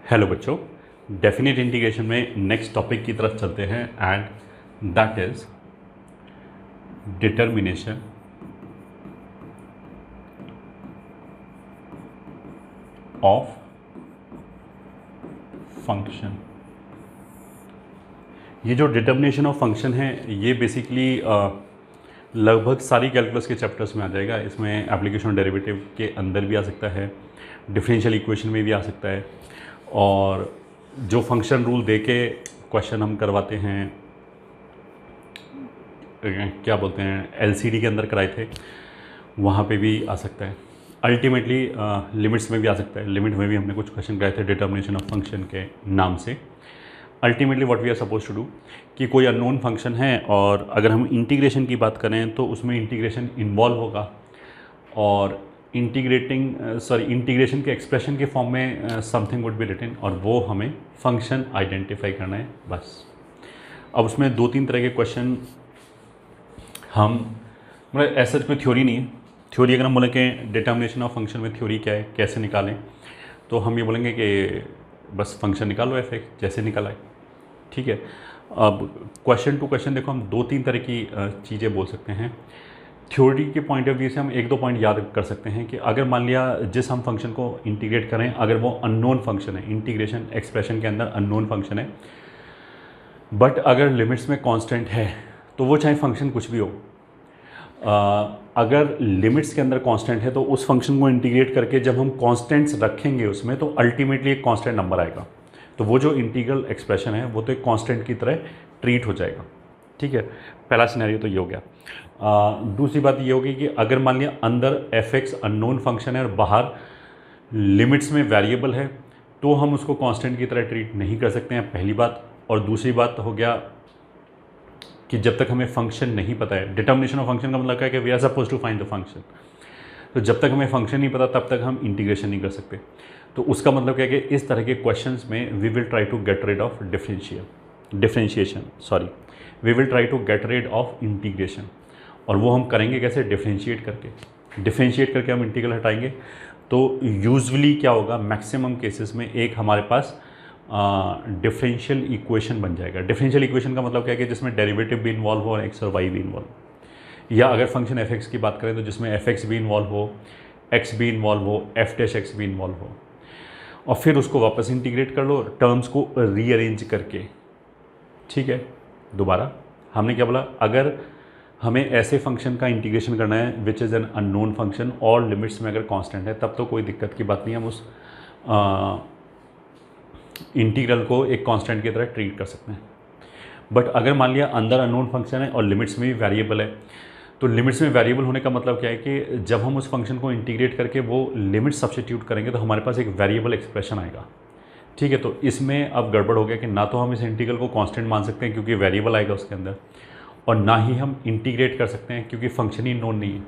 Hello बच्चों, definite integration में next topic की तरफ चलते हैं and that is determination of function. ये जो डिटर्मिनेशन ऑफ फंक्शन है ये बेसिकली लगभग सारी कैलकुलस के चैप्टर्स में आ जाएगा। इसमें एप्लीकेशन डेरिवेटिव के अंदर भी आ सकता है, डिफरेंशियल इक्वेशन में भी आ सकता है, और जो फंक्शन रूल दे के क्वेश्चन हम करवाते हैं, क्या बोलते हैं, एलसीडी के अंदर कराए थे, वहाँ पे भी आ सकता है। अल्टीमेटली लिमिट्स में भी आ सकता है। लिमिट में भी हमने कुछ क्वेश्चन कराए थे डिटर्मिनेशन ऑफ फंक्शन के नाम से। Ultimately what we are suppose to do कि कोई अननोन फंक्शन है और अगर हम इंटीग्रेशन की बात करें तो उसमें इंटीग्रेशन इन्वॉल्व होगा और इंटीग्रेशन के एक्सप्रेशन के फॉर्म में समथिंग वुड बी रिटन और वो हमें फंक्शन आइडेंटिफाई करना है बस। अब उसमें दो तीन तरह के क्वेश्चन हम मतलब ऐसा कोई थ्योरी नहीं है। थ्योरी अगर हम बोलें कि डिटर्मिनेशन ऑफ फंक्शन में थ्योरी क्या है, कैसे निकालें, तो हम ये बोलेंगे कि बस फंक्शन निकालो एफ एक्स जैसे निकाला है, ठीक है। अब क्वेश्चन टू क्वेश्चन देखो, हम दो तीन तरह की चीज़ें बोल सकते हैं। थ्योरी के पॉइंट ऑफ व्यू से हम एक दो पॉइंट याद कर सकते हैं कि अगर मान लिया जिस हम फंक्शन को इंटीग्रेट करें अगर वो अननोन फंक्शन है, इंटीग्रेशन एक्सप्रेशन के अंदर अननोन फंक्शन है, बट अगर लिमिट्स में कांस्टेंट है तो वो चाहे फंक्शन कुछ भी हो, अगर लिमिट्स के अंदर कांस्टेंट है तो उस फंक्शन को इंटीग्रेट करके जब हम कांस्टेंट्स रखेंगे उसमें तो अल्टीमेटली एक कांस्टेंट नंबर आएगा। तो वो जो इंटीग्रल एक्सप्रेशन है वो तो एक कांस्टेंट की तरह ट्रीट हो जाएगा, ठीक है। पहला सिनेरियो तो ये हो गया। दूसरी बात ये होगी कि अगर मान लिया अंदर एफ एक्स अननोन फंक्शन है और बाहर लिमिट्स में वेरिएबल है तो हम उसको कांस्टेंट की तरह ट्रीट नहीं कर सकते हैं, पहली बात। और दूसरी बात हो गया कि जब तक हमें फंक्शन नहीं पता है, डिटर्मिनेशन ऑफ फंक्शन का मतलब क्या है कि we are suppose to find the function, तो जब तक हमें फंक्शन नहीं पता तब तक हम इंटीग्रेशन नहीं कर सकते। तो उसका मतलब क्या है कि इस तरह के क्वेश्चंस में we will try to get rid of differentiation we will try to get rid of integration. और वो हम करेंगे कैसे? डिफरेंशिएट करके हम इंटीग्रल हटाएंगे। तो यूजुअली क्या होगा, मैक्सिमम केसेस में एक हमारे पास डिफरेंशियल इक्वेशन बन जाएगा। डिफरेंशियल इक्वेशन का मतलब क्या है कि जिसमें डेरिवेटिव भी इन्वॉल्व हो और एक्स और वाई भी इन्वॉल्व हो, या अगर फंक्शन एफ एक्स की बात करें तो जिसमें एफ एक्स भी इन्वॉल्व हो, एक्स भी इन्वॉल्व हो, एफ डैश एक्स भी इन्वॉल्व हो, और फिर उसको वापस इंटीग्रेट कर लो टर्म्स को रीअरेंज करके, ठीक है। दोबारा हमने क्या बोला, अगर हमें ऐसे फंक्शन का इंटीग्रेशन करना है which is an unknown function और लिमिट्स में अगर कांस्टेंट है तब तो कोई दिक्कत की बात नहीं, हम उस इंटीग्रल को एक कांस्टेंट की तरह ट्रीट कर सकते हैं। बट अगर मान लिया अंदर अननोन फंक्शन है और लिमिट्स में भी वेरिएबल है, तो लिमिट्स में वेरिएबल होने का मतलब क्या है कि जब हम उस फंक्शन को इंटीग्रेट करके वो लिमिट सब्स्टिट्यूट करेंगे तो हमारे पास एक वेरिएबल एक्सप्रेशन आएगा, ठीक है। तो इसमें अब गड़बड़ हो गया कि ना तो हम इस इंटीग्रल को कांस्टेंट मान सकते हैं क्योंकि वेरिएबल आएगा उसके अंदर, और ना ही हम इंटीग्रेट कर सकते हैं क्योंकि फंक्शन ही नोन नहीं है,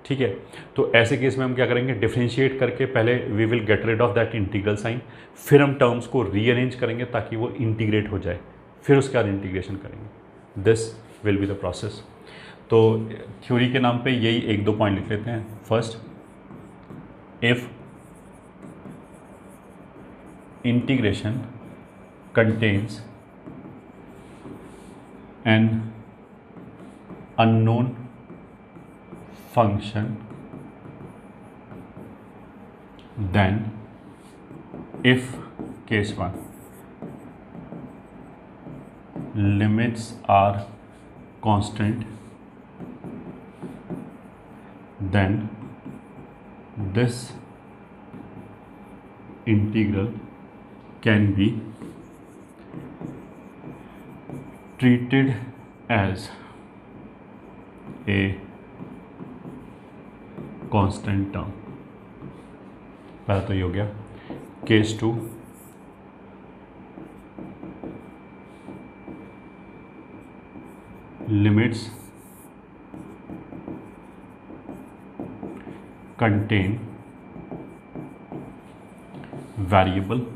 ठीक है। तो ऐसे केस में हम क्या करेंगे, डिफरेंशिएट करके पहले we will get rid of that integral sign, फिर हम टर्म्स को रीअरेंज करेंगे ताकि वो इंटीग्रेट हो जाए, फिर उसके बाद इंटीग्रेशन करेंगे। This will be the process. तो थ्योरी के नाम पे यही एक दो पॉइंट लिख लेते हैं। First, if integration contains an unknown function then if case 1 limits are constant then this integral can be treated as a constant term. पहला तो ये हो गया। Case 2, limits contain variable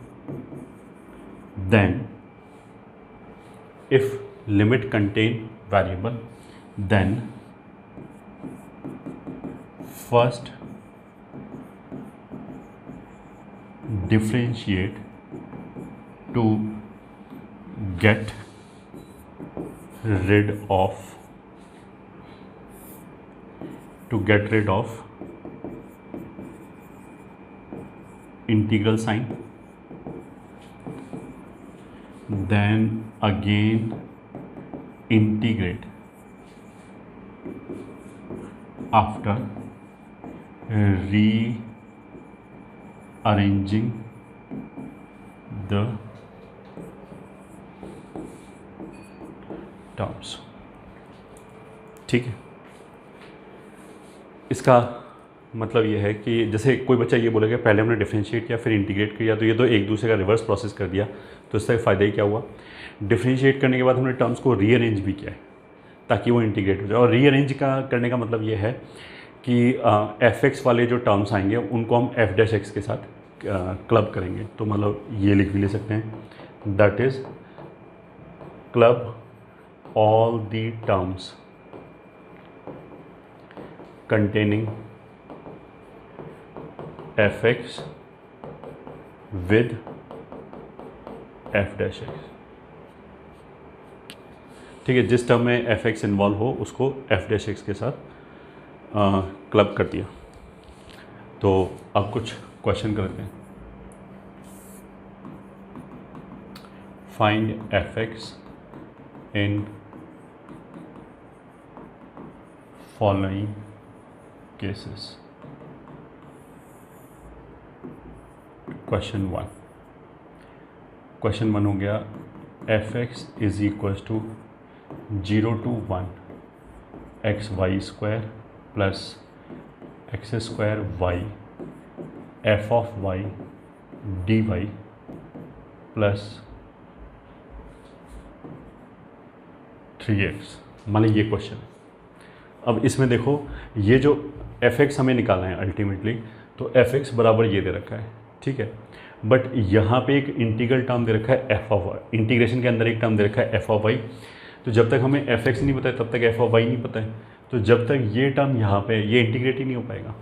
then if limit contain variable, then first differentiate to get rid of integral sign, then again integrate after rearranging the terms. ठीक है, इसका मतलब ये है कि जैसे कोई बच्चा ये बोलेगा पहले हमने डिफरेंशिएट किया फिर इंटीग्रेट किया तो ये तो एक दूसरे का रिवर्स प्रोसेस कर दिया, तो इसका फ़ायदा ही क्या हुआ, डिफरेंशिएट करने के बाद हमने टर्म्स को रीअरेंज भी किया है ताकि वो इंटीग्रेट हो जाए। और रीअरेंज करने का मतलब ये है कि एफ एक्स वाले जो टर्म्स आएंगे उनको हम एफ डैश एक्स के साथ क्लब करेंगे। तो मतलब ये लिख भी ले सकते हैं, that is club all the terms containing fx with f dash x। ठीक है, जिस टर्म में एफ एक्स इन्वॉल्व हो उसको एफ डैश एक्स के साथ क्लब कर दिया। तो अब कुछ क्वेश्चन करते हैं। Find F X in following cases। Question one हो गया, F x is equal to 0 to 1 X Y square plus X square Y F of Y D Y plus 3x। मान लीजिए ये क्वेश्चन। अब इसमें देखो ये जो एफ एक्स हमें निकालना है अल्टीमेटली, तो एफ एक्स बराबर ये दे रखा है, ठीक है, बट यहाँ पे एक इंटीग्रल टर्म दे रखा है एफ ऑफ वाई, इंटीग्रेशन के अंदर एक टर्म दे रखा है एफ ऑफ वाई। तो जब तक हमें एफ एक्स नहीं पता है तब तक एफ ऑफ वाई नहीं पता है, तो जब तक ये टर्म यहाँ पे ये इंटीग्रेट ही नहीं हो पाएगा।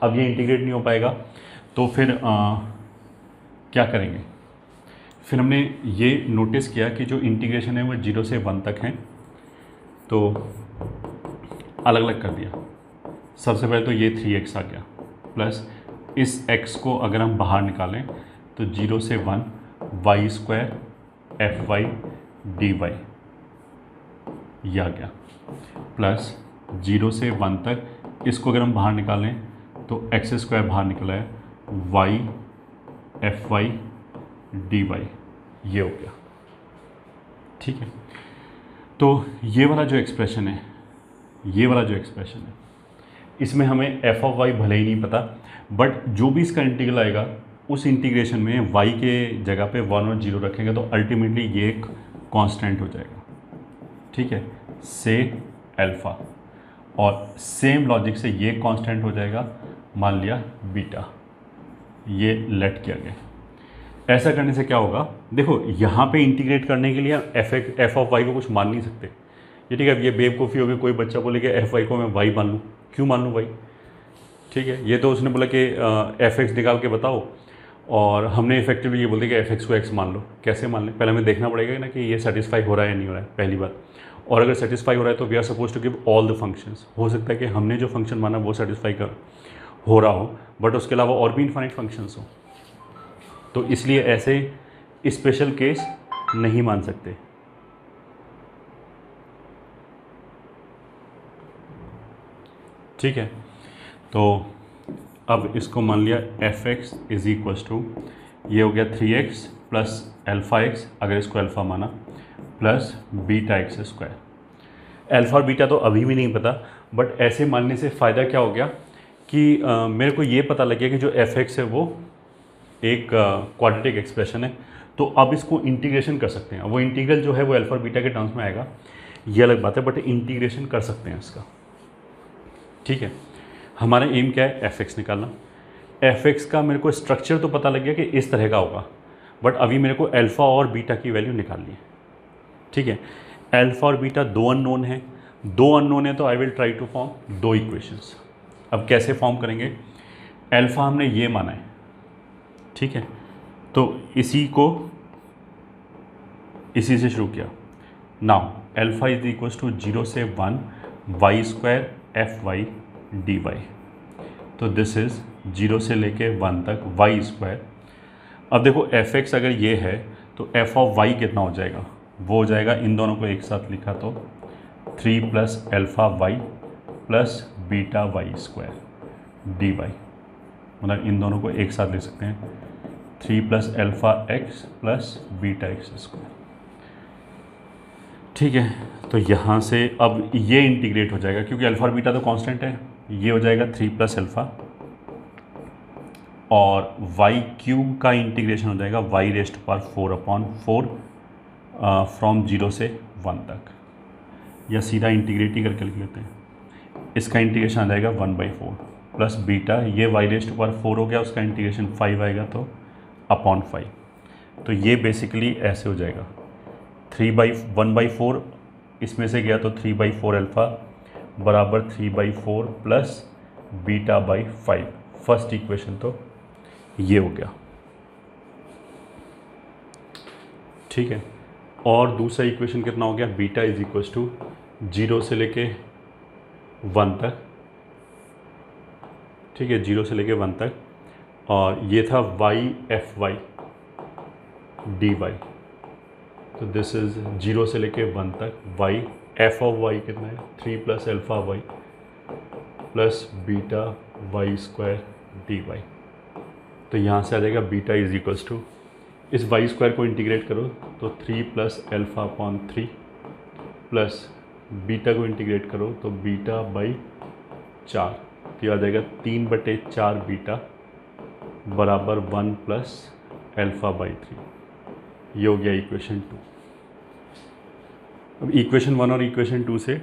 अब ये इंटीग्रेट नहीं हो पाएगा तो फिर क्या करेंगे, फिर हमने ये नोटिस किया कि जो इंटीग्रेशन है वो 0 से 1 तक है, तो अलग अलग कर दिया। सबसे पहले तो ये 3x आ गया प्लस इस x को अगर हम बाहर निकालें तो 0 से 1 y square f y D y ये आ गया प्लस 0 से 1 तक इसको अगर हम बाहर निकालें तो एक्स स्क्वायर बाहर निकला है y f y D y ये हो गया। ठीक है, तो ये वाला जो एक्सप्रेशन है, ये वाला जो एक्सप्रेशन है इसमें हमें एफ ऑफ वाई भले ही नहीं पता, बट जो भी इसका इंटीग्रल आएगा उस इंटीग्रेशन में वाई के जगह पे 1 और 0 रखेंगे तो अल्टीमेटली ये एक कांस्टेंट हो जाएगा। ठीक है, से अल्फ़ा, और सेम लॉजिक से ये कांस्टेंट हो जाएगा, मान लिया बीटा, ये लेट किया गया। ऐसा करने से क्या होगा, देखो यहाँ पे इंटीग्रेट करने के लिए एफ ऑफ वाई को कुछ मान नहीं सकते। ये ठीक है, अब ये बेवकूफ़ी होगी, कोई बच्चा बोलेगा एफ वाई को मैं वाई मान लूँ, क्यों मान लूँ वाई। ठीक है, ये तो उसने बोला कि एफ एक्स निकाल के बताओ, और हमने इफेक्टिवली ये बोल दिया कि एफ एक्स को एक्स मान लो। कैसे मान लें, पहले हमें देखना पड़ेगा ना कि ये सेटिस्फाई हो रहा है या नहीं हो रहा है, पहली बात। और अगर सेटिस्फाई हो रहा है तो we are suppose to give all the functions. हो सकता है कि हमने जो फंक्शन माना वो सेटिस्फाई हो रहा हो, बट उसके अलावा और भी इनफाइनाइट फंक्शंस हो, तो इसलिए ऐसे स्पेशल केस नहीं मान सकते। ठीक है, तो अब इसको मान लिया f x is equal to, ये हो गया 3x प्लस अल्फ़ा एक्स, अगर इसको अल्फ़ा माना, plus beta x square. Alpha और बीटा तो अभी भी नहीं पता, बट ऐसे मानने से फ़ायदा क्या हो गया कि मेरे को ये पता लग गया कि जो एफ एक्स है वो एक क्वाड्रेटिक एक्सप्रेशन है, तो अब इसको इंटीग्रेशन कर सकते हैं। वो इंटीग्रल जो है वो अल्फ़ा और बीटा के टर्म्स में आएगा, ये अलग बात है, बट इंटीग्रेशन कर सकते हैं इसका। ठीक है, हमारा एम क्या है, एफ एक्स निकालना। एफ एक्स का मेरे को स्ट्रक्चर तो पता लग गया कि इस तरह का होगा, बट अभी मेरे को अल्फ़ा और बीटा की वैल्यू निकालनी है। ठीक है, अल्फ़ा और बीटा दो अननोन है, तो I will try to form दो इक्वेशंस। अब कैसे फॉर्म करेंगे, अल्फ़ा हमने ये माना है, ठीक है, तो इसी को इसी से शुरू किया। Now alpha is equals to 0 से 1 y square f y D y. तो दिस इज़ 0 से लेके 1 तक वाई स्क्वायर। अब देखो एफ एक्स अगर ये है तो एफ ऑफ वाई कितना हो जाएगा, वो हो जाएगा, इन दोनों को एक साथ लिखा तो 3 plus alpha y plus beta y square d y. मतलब इन दोनों को एक साथ लिख सकते हैं 3 plus alpha x plus beta x square. ठीक है, तो यहाँ से अब ये इंटीग्रेट हो जाएगा क्योंकि अल्फ़ा और बीटा तो कांस्टेंट है। ये हो जाएगा 3 प्लस अल्फ़ा और वाई क्यूब का इंटीग्रेशन हो जाएगा वाई रेस्ट पर 4/4 फ्रॉम 0 से 1 तक, या सीधा इंटीग्रेट ही करके लिख लेते हैं। इसका इंटीग्रेशन आ जाएगा 1/4 प्लस बीटा, ये वाई रेस्ट पर 4 हो गया, उसका इंटीग्रेशन 5 आएगा तो अपॉन 5। तो ये बेसिकली ऐसे हो जाएगा 1/4 इसमें से गया तो 3/4 अल्फ़ा बराबर 3/4 plus beta by 5। First equation तो ये हो गया। ठीक है, और दूसरा इक्वेशन कितना हो गया, बीटा इज इक्वल्स टू 0 से लेके 1 तक। ठीक है, 0 से लेके 1 तक, और ये था y f y D y. तो दिस इज 0 से लेके 1 तक वाई एफ ऑफ वाई कितना है 3 plus alpha y plus beta y square d y. तो यहाँ से आ जाएगा बीटा इज इक्वल्स टू, इस वाई स्क्वायर को इंटीग्रेट करो तो 3 plus alpha upon 3 plus beta को इंटीग्रेट करो तो बीटा बाई 4। तो ये आ जाएगा 3/4 बीटा बराबर 1 प्लस अल्फ़ा बाई 3। ये हो गया इक्वेशन 2। अब इक्वेशन 1 और इक्वेशन 2 से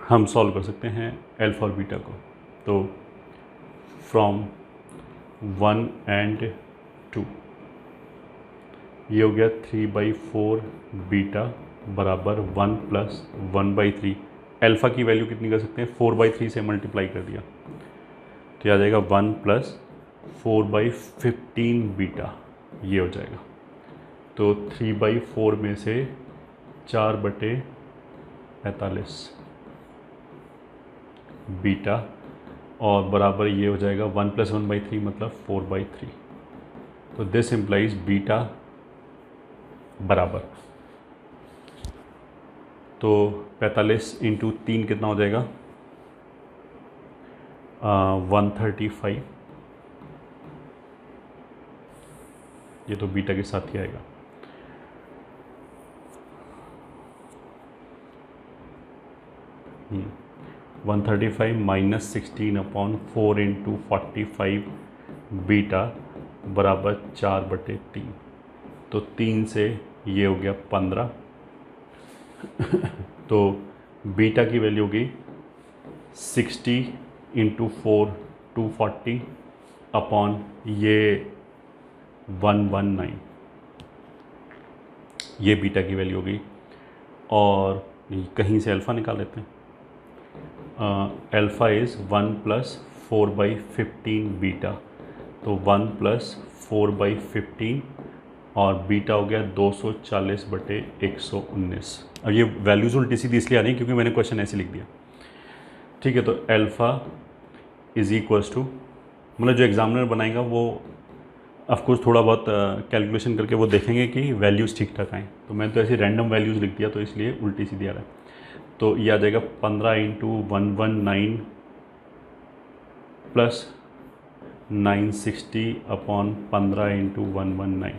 हम सॉल्व कर सकते हैं अल्फ़ा और बीटा को। तो फ्रॉम 1 एंड 2 ये हो गया 3/4 बीटा बराबर 1 प्लस 1/3। अल्फ़ा की वैल्यू कितनी कर सकते हैं, 4/3 से मल्टीप्लाई कर दिया तो ये आ जाएगा 1 प्लस 4/15 बीटा, ये हो जाएगा। तो 3/4 में से 4/45 बीटा और बराबर ये हो जाएगा 1 प्लस 1/3 मतलब 4/3। तो दिस इम्प्लाइज बीटा बराबर, तो 45 इंटू 3 कितना हो जाएगा 135। ये तो बीटा के साथ ही आएगा। -135 -16/4 इंटू 45 बीटा बराबर 4/3। तो 3 से ये हो गया 15। तो बीटा की वैल्यू होगी 60 इंटू 4 240 अपॉन ये 119, ये बीटा की वैल्यू होगी। और कहीं से अल्फ़ा निकाल लेते हैं। अल्फ़ा इज़ 1 प्लस 4/15 बीटा, तो 1 प्लस 4/15 और बीटा हो गया 240/119। अब ये वैल्यूज़ उल्टी सीधी इसलिए आ रही है क्योंकि मैंने क्वेश्चन ऐसे लिख दिया। ठीक है, तो अल्फ़ा इज़ इक्वल्स टू, मतलब जो एग्जामिनर बनाएगा वो ऑफकोर्स थोड़ा बहुत कैलकुलेशन करके वो देखेंगे कि वैल्यूज़ ठीक ठाक आएँ। तो मैंने तो ऐसे रैंडम वैल्यूज़ लिख दिया तो इसलिए उल्टी सीधी आ रहा है। तो ये आ जाएगा 15 इंटू 119 प्लस 960 अपॉन 15 इंटू 119,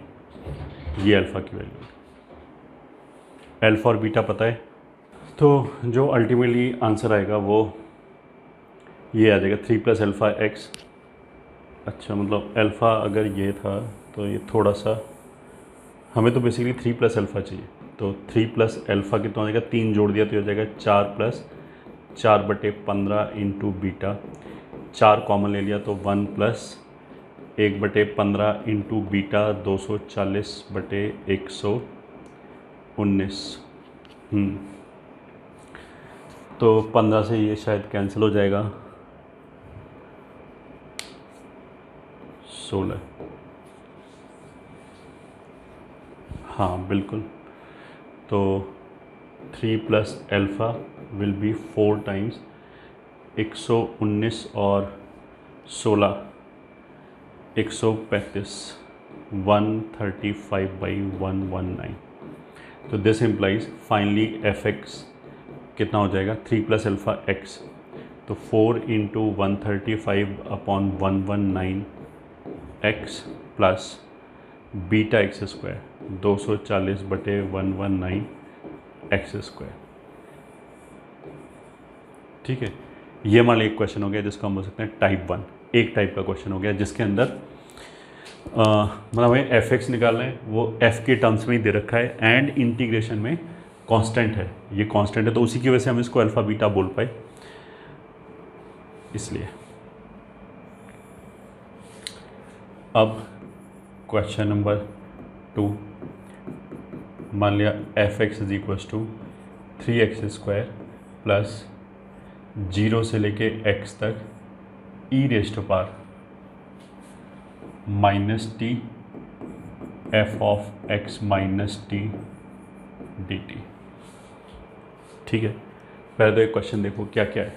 ये अल्फ़ा की वैल्यू। अल्फ़ा और बीटा पता है, तो जो अल्टीमेटली आंसर आएगा वो ये आ जाएगा 3 प्लस अल्फ़ा एक्स। अच्छा, मतलब अल्फ़ा अगर ये था तो ये थोड़ा सा, हमें तो बेसिकली 3 प्लस अल्फ़ा चाहिए। तो 3 प्लस अल्फ़ा कितना हो जाएगा, 3 जोड़ दिया तो हो जाएगा 4 प्लस 4/15 इंटू बीटा। 4 कॉमन ले लिया तो 1 प्लस 1/15 इंटू बीटा 240/119। तो 15 से ये शायद कैंसिल हो जाएगा, 16। हाँ बिल्कुल, तो 3 plus alpha will be 4 times 119 और 16 135 135/119। तो this implies finally F x कितना हो जाएगा 3 प्लस एल्फ़ा एक्स, तो 4 into 135/119 x plus beta x square 240/119 x square. ठीक है, ये मान लीजिए एक क्वेश्चन हो गया जिसको हम बोल सकते हैं टाइप 1, एक टाइप का क्वेश्चन हो गया जिसके अंदर मतलब हमें एफ एक्स निकालना है, वो एफ के टर्म्स में ही दे रखा है एंड इंटीग्रेशन में कांस्टेंट है, ये कांस्टेंट है तो उसी की वजह से हम इसको अल्फ़ा बीटा बोल पाए, इसलिए। अब क्वेश्चन नंबर 2, मान लिया f x is equals to 3x² plus 0 से लेके x तक e raise to power -t f of x - t dt। ठीक है, पहले तो एक क्वेश्चन देखो क्या क्या है।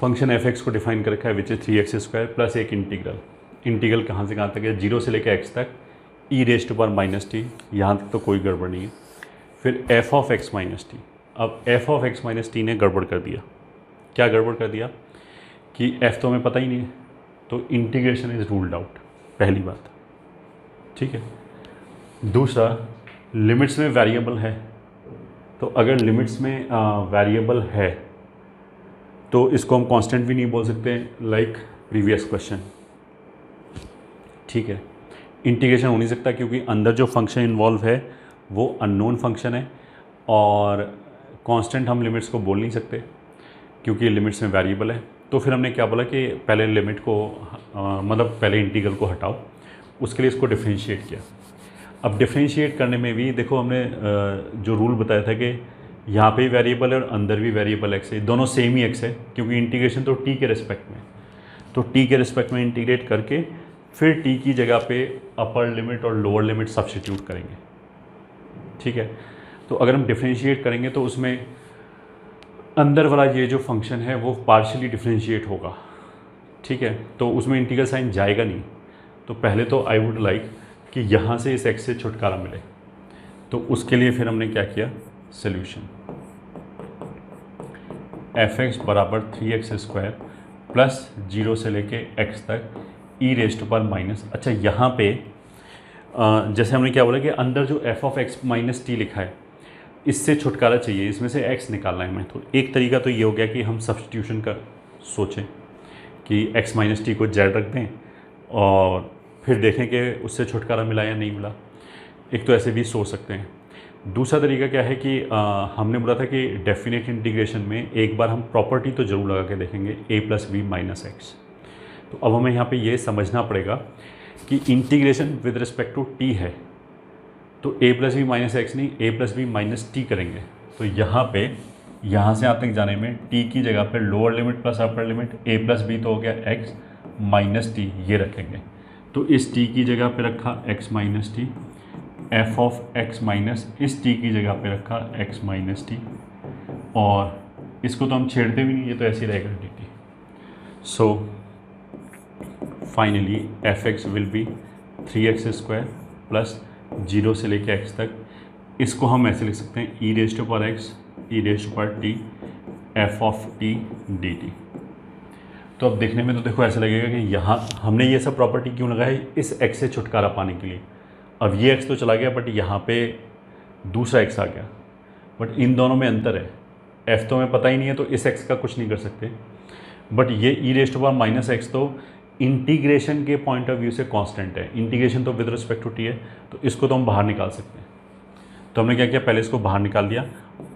फंक्शन एफ एक्स को डिफाइन कर रखा है विच इज 3x² प्लस एक इंटीग्रल कहाँ से कहाँ तक है 0 से लेकर x तक e raise to power -t, यहाँ तक तो कोई गड़बड़ नहीं है। फिर f ऑफ x - t, अब f ऑफ x - t ने गड़बड़ कर दिया। क्या गड़बड़ कर दिया कि f तो हमें पता ही नहीं है, तो इंटीग्रेशन इज रूल्ड आउट, पहली बात। ठीक है, दूसरा लिमिट्स में वेरिएबल है, तो अगर लिमिट्स में वेरिएबल है तो इसको हम कांस्टेंट भी नहीं बोल सकते लाइक प्रीवियस क्वेश्चन। ठीक है, इंटीग्रेशन हो नहीं सकता क्योंकि अंदर जो फंक्शन इन्वॉल्व है वो अननोन फंक्शन है, और कांस्टेंट हम लिमिट्स को बोल नहीं सकते क्योंकि लिमिट्स में वेरिएबल है। तो फिर हमने क्या बोला कि पहले लिमिट को मतलब पहले इंटीग्रल को हटाओ, उसके लिए इसको डिफ्रेंशिएट किया। अब डिफ्रेंशिएट करने में भी देखो हमने जो रूल बताया था कि यहाँ पे वेरिएबल है और अंदर भी वेरिएबल एक्स है, दोनों सेम ही एक्स है क्योंकि इंटीग्रेशन तो टी के रिस्पेक्ट में, तो टी के रिस्पेक्ट में इंटीग्रेट करके फिर टी की जगह पे अपर लिमिट और लोअर लिमिट सब्स्टिट्यूट करेंगे। ठीक है, तो अगर हम डिफ्रेंशिएट करेंगे तो उसमें अंदर वाला ये जो फंक्शन है वो पार्शियली डिफ्रेंशिएट होगा। ठीक है, तो उसमें इंटीग्रल साइन जाएगा नहीं। तो पहले तो आई वुड लाइक कि यहाँ से इस एक्स से छुटकारा मिले, तो उसके लिए फिर हमने क्या किया, सोल्यूशन एफ एक्स बराबर 3x² प्लस 0 से लेके x तक e raise to power minus. अच्छा, यहाँ पे जैसे हमने क्या बोला कि अंदर जो f ऑफ x - t लिखा है इससे छुटकारा चाहिए, इसमें से x निकालना है हमें। तो एक तरीका तो ये हो गया कि हम सब्स्टिट्यूशन का सोचें कि x - t को z रख दें और फिर देखें कि उससे छुटकारा मिला या नहीं मिला। एक तो ऐसे भी सोच सकते हैं। दूसरा तरीका क्या है कि हमने बोला था कि डेफिनेट इंटीग्रेशन में एक बार हम प्रॉपर्टी तो ज़रूर लगा के देखेंगे a + b - x। तो अब हमें यहाँ पे ये समझना पड़ेगा कि integration with respect to t है, तो a + b - x नहीं, a + b - t करेंगे। तो यहाँ पे यहाँ से यहाँ तक जाने में t की जगह पे lower limit plus upper limit a + b तो हो गया x - t, ये रखेंगे। तो इस t की जगह पे रखा x - t, f of x minus इस t की जगह पे रखा x - t, और इसको तो हम छेड़ते भी नहीं, ये तो ऐसे ही रहेगा dt। So finally F x will be 3x² plus 0 से लेके x तक, इसको हम ऐसे लिख सकते हैं e raise to power x e raise to power t f of t dt। तो अब देखने में तो देखो ऐसा लगेगा कि यहाँ हमने ये सब प्रॉपर्टी क्यों लगाई, इस x से छुटकारा पाने के लिए। अब ये x तो चला गया बट यहाँ पे दूसरा x आ गया, बट इन दोनों में अंतर है। f तो हमें पता ही नहीं है तो इस x का कुछ नहीं कर सकते, बट ये e raise to power -x तो इंटीग्रेशन के पॉइंट ऑफ व्यू से कांस्टेंट है। इंटीग्रेशन तो विद रिस्पेक्ट टू t है, तो इसको तो हम बाहर निकाल सकते हैं। तो हमने क्या किया, पहले इसको बाहर निकाल दिया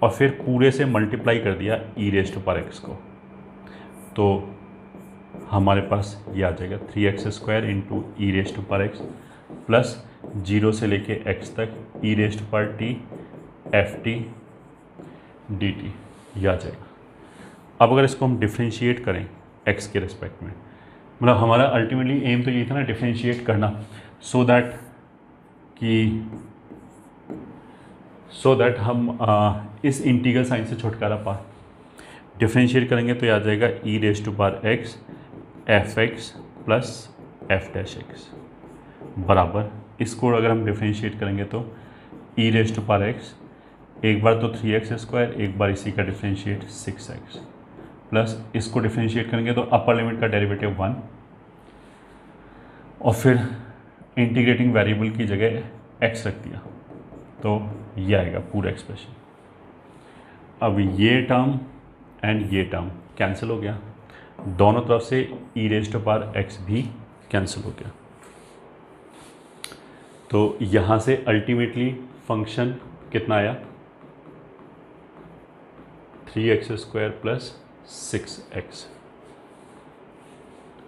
और फिर पूरे से मल्टीप्लाई कर दिया e raise to power x को, तो हमारे पास ये आ जाएगा 3x² into E raise to power x plus 0 से लेके x तक e raise to power t ft dt, ये आ जाएगा। अब अगर इसको हम डिफ्रेंशिएट करें x के रिस्पेक्ट में, मतलब हमारा अल्टीमेटली एम तो ये था ना डिफ्रेंशिएट करना, सो दैट कि सो दैट हम इस इंटीग्रल साइन से छुटकारा पा डिफ्रेंशिएट करेंगे तो ये आ जाएगा e raise to power x f x plus f dash x बराबर, इसको अगर हम डिफ्रेंशिएट करेंगे तो e raise to power x, एक बार तो 3x स्क्वायर, एक बार इसी का डिफ्रेंशिएट 6x प्लस इसको डिफ्रेंशिएट करेंगे तो अपर लिमिट का डेरिवेटिव 1 और फिर इंटीग्रेटिंग वेरिएबल की जगह x रख दिया तो ये आएगा पूरा एक्सप्रेशन। अब ये टर्म एंड ये टर्म कैंसिल हो गया, दोनों तरफ से ई रेज टू पावर एक्स भी कैंसिल हो गया, तो यहाँ से अल्टीमेटली फंक्शन कितना आया 3x स्क्वायर प्लस 6x,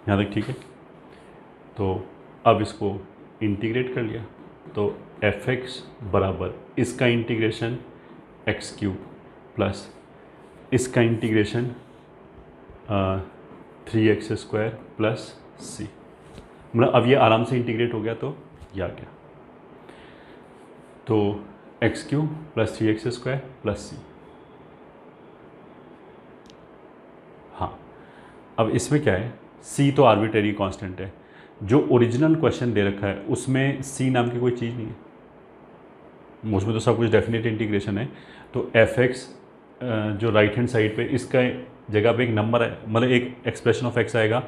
यहाँ तक ठीक है। तो अब इसको इंटीग्रेट कर लिया तो fx बराबर इसका इंटीग्रेशन एक्स क्यूब प्लस इसका integration 3x square plus c, मतलब अब ये आराम से इंटीग्रेट हो गया तो ये आ गया, तो x cube plus 3x square plus c। हाँ, अब इसमें क्या है, c तो आर्बिट्रेरी कांस्टेंट है, जो ओरिजिनल क्वेश्चन दे रखा है उसमें c नाम की कोई चीज़ नहीं है, उसमें तो सब कुछ डेफिनेट इंटीग्रेशन है। तो fx जो राइट हैंड साइड पे इसका जगह पे एक नंबर है, मतलब एक एक्सप्रेशन ऑफ x आएगा,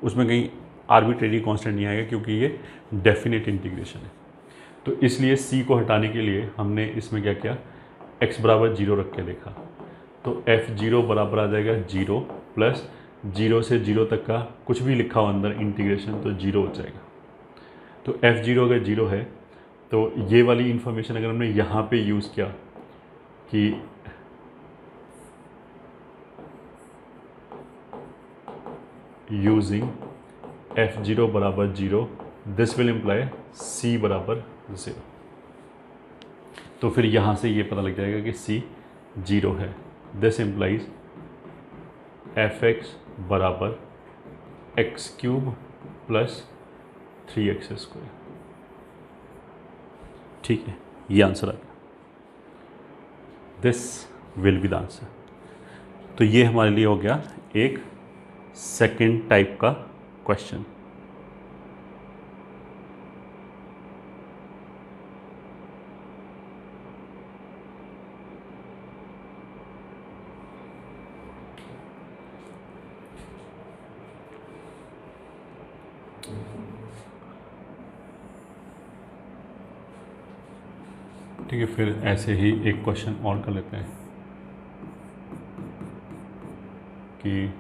उसमें कहीं आर्बिट्रेरी कांस्टेंट नहीं आएगा क्योंकि ये डेफिनेट इंटीग्रेशन है। तो इसलिए c को हटाने के लिए हमने इसमें क्या किया, x बराबर 0 रख के देखा, तो f0 बराबर आ जाएगा 0 प्लस 0 से 0 तक का कुछ भी लिखा हो अंदर इंटीग्रेशन तो 0 हो जाएगा। तो f0 अगर 0 है तो ये वाली इंफॉर्मेशन अगर हमने यहाँ पे यूज़ किया कि यूजिंग f0 बराबर 0 दिस विल इम्प्लाई c बराबर 0, तो फिर यहाँ से ये पता लग जाएगा कि c 0 है। दिस इम्प्लाइज fx बराबर x cube plus 3x square, ठीक है, ये आंसर आ गया, this will be the answer. तो ये हमारे लिए हो गया एक सेकंड टाइप का क्वेश्चन। ठीक है, फिर ऐसे ही एक क्वेश्चन और कर लेते हैं कि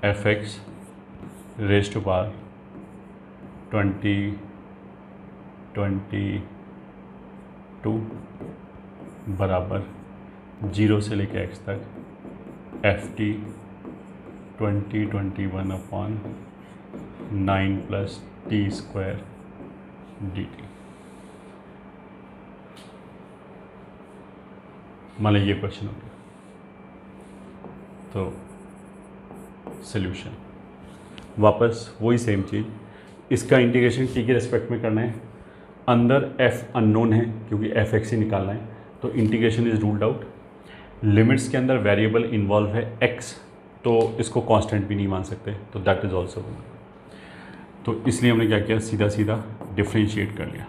fx रेज टू पावर 2022 बराबर 0 से लेकर x तक ft 2021 upon 9 plus T square dt, मान ये क्वेश्चन हो गया। तो सॉल्यूशन वापस वही सेम चीज़, इसका इंटीग्रेशन टी के रेस्पेक्ट में करना है, अंदर f अननोन है क्योंकि fx ही निकालना है, तो integration is ruled out. Limits के अंदर वेरिएबल इन्वॉल्व है x, तो इसको कांस्टेंट भी नहीं मान सकते, तो दैट इज ऑल्सो। तो इसलिए हमने क्या किया, सीधा सीधा डिफ्रेंशिएट कर लिया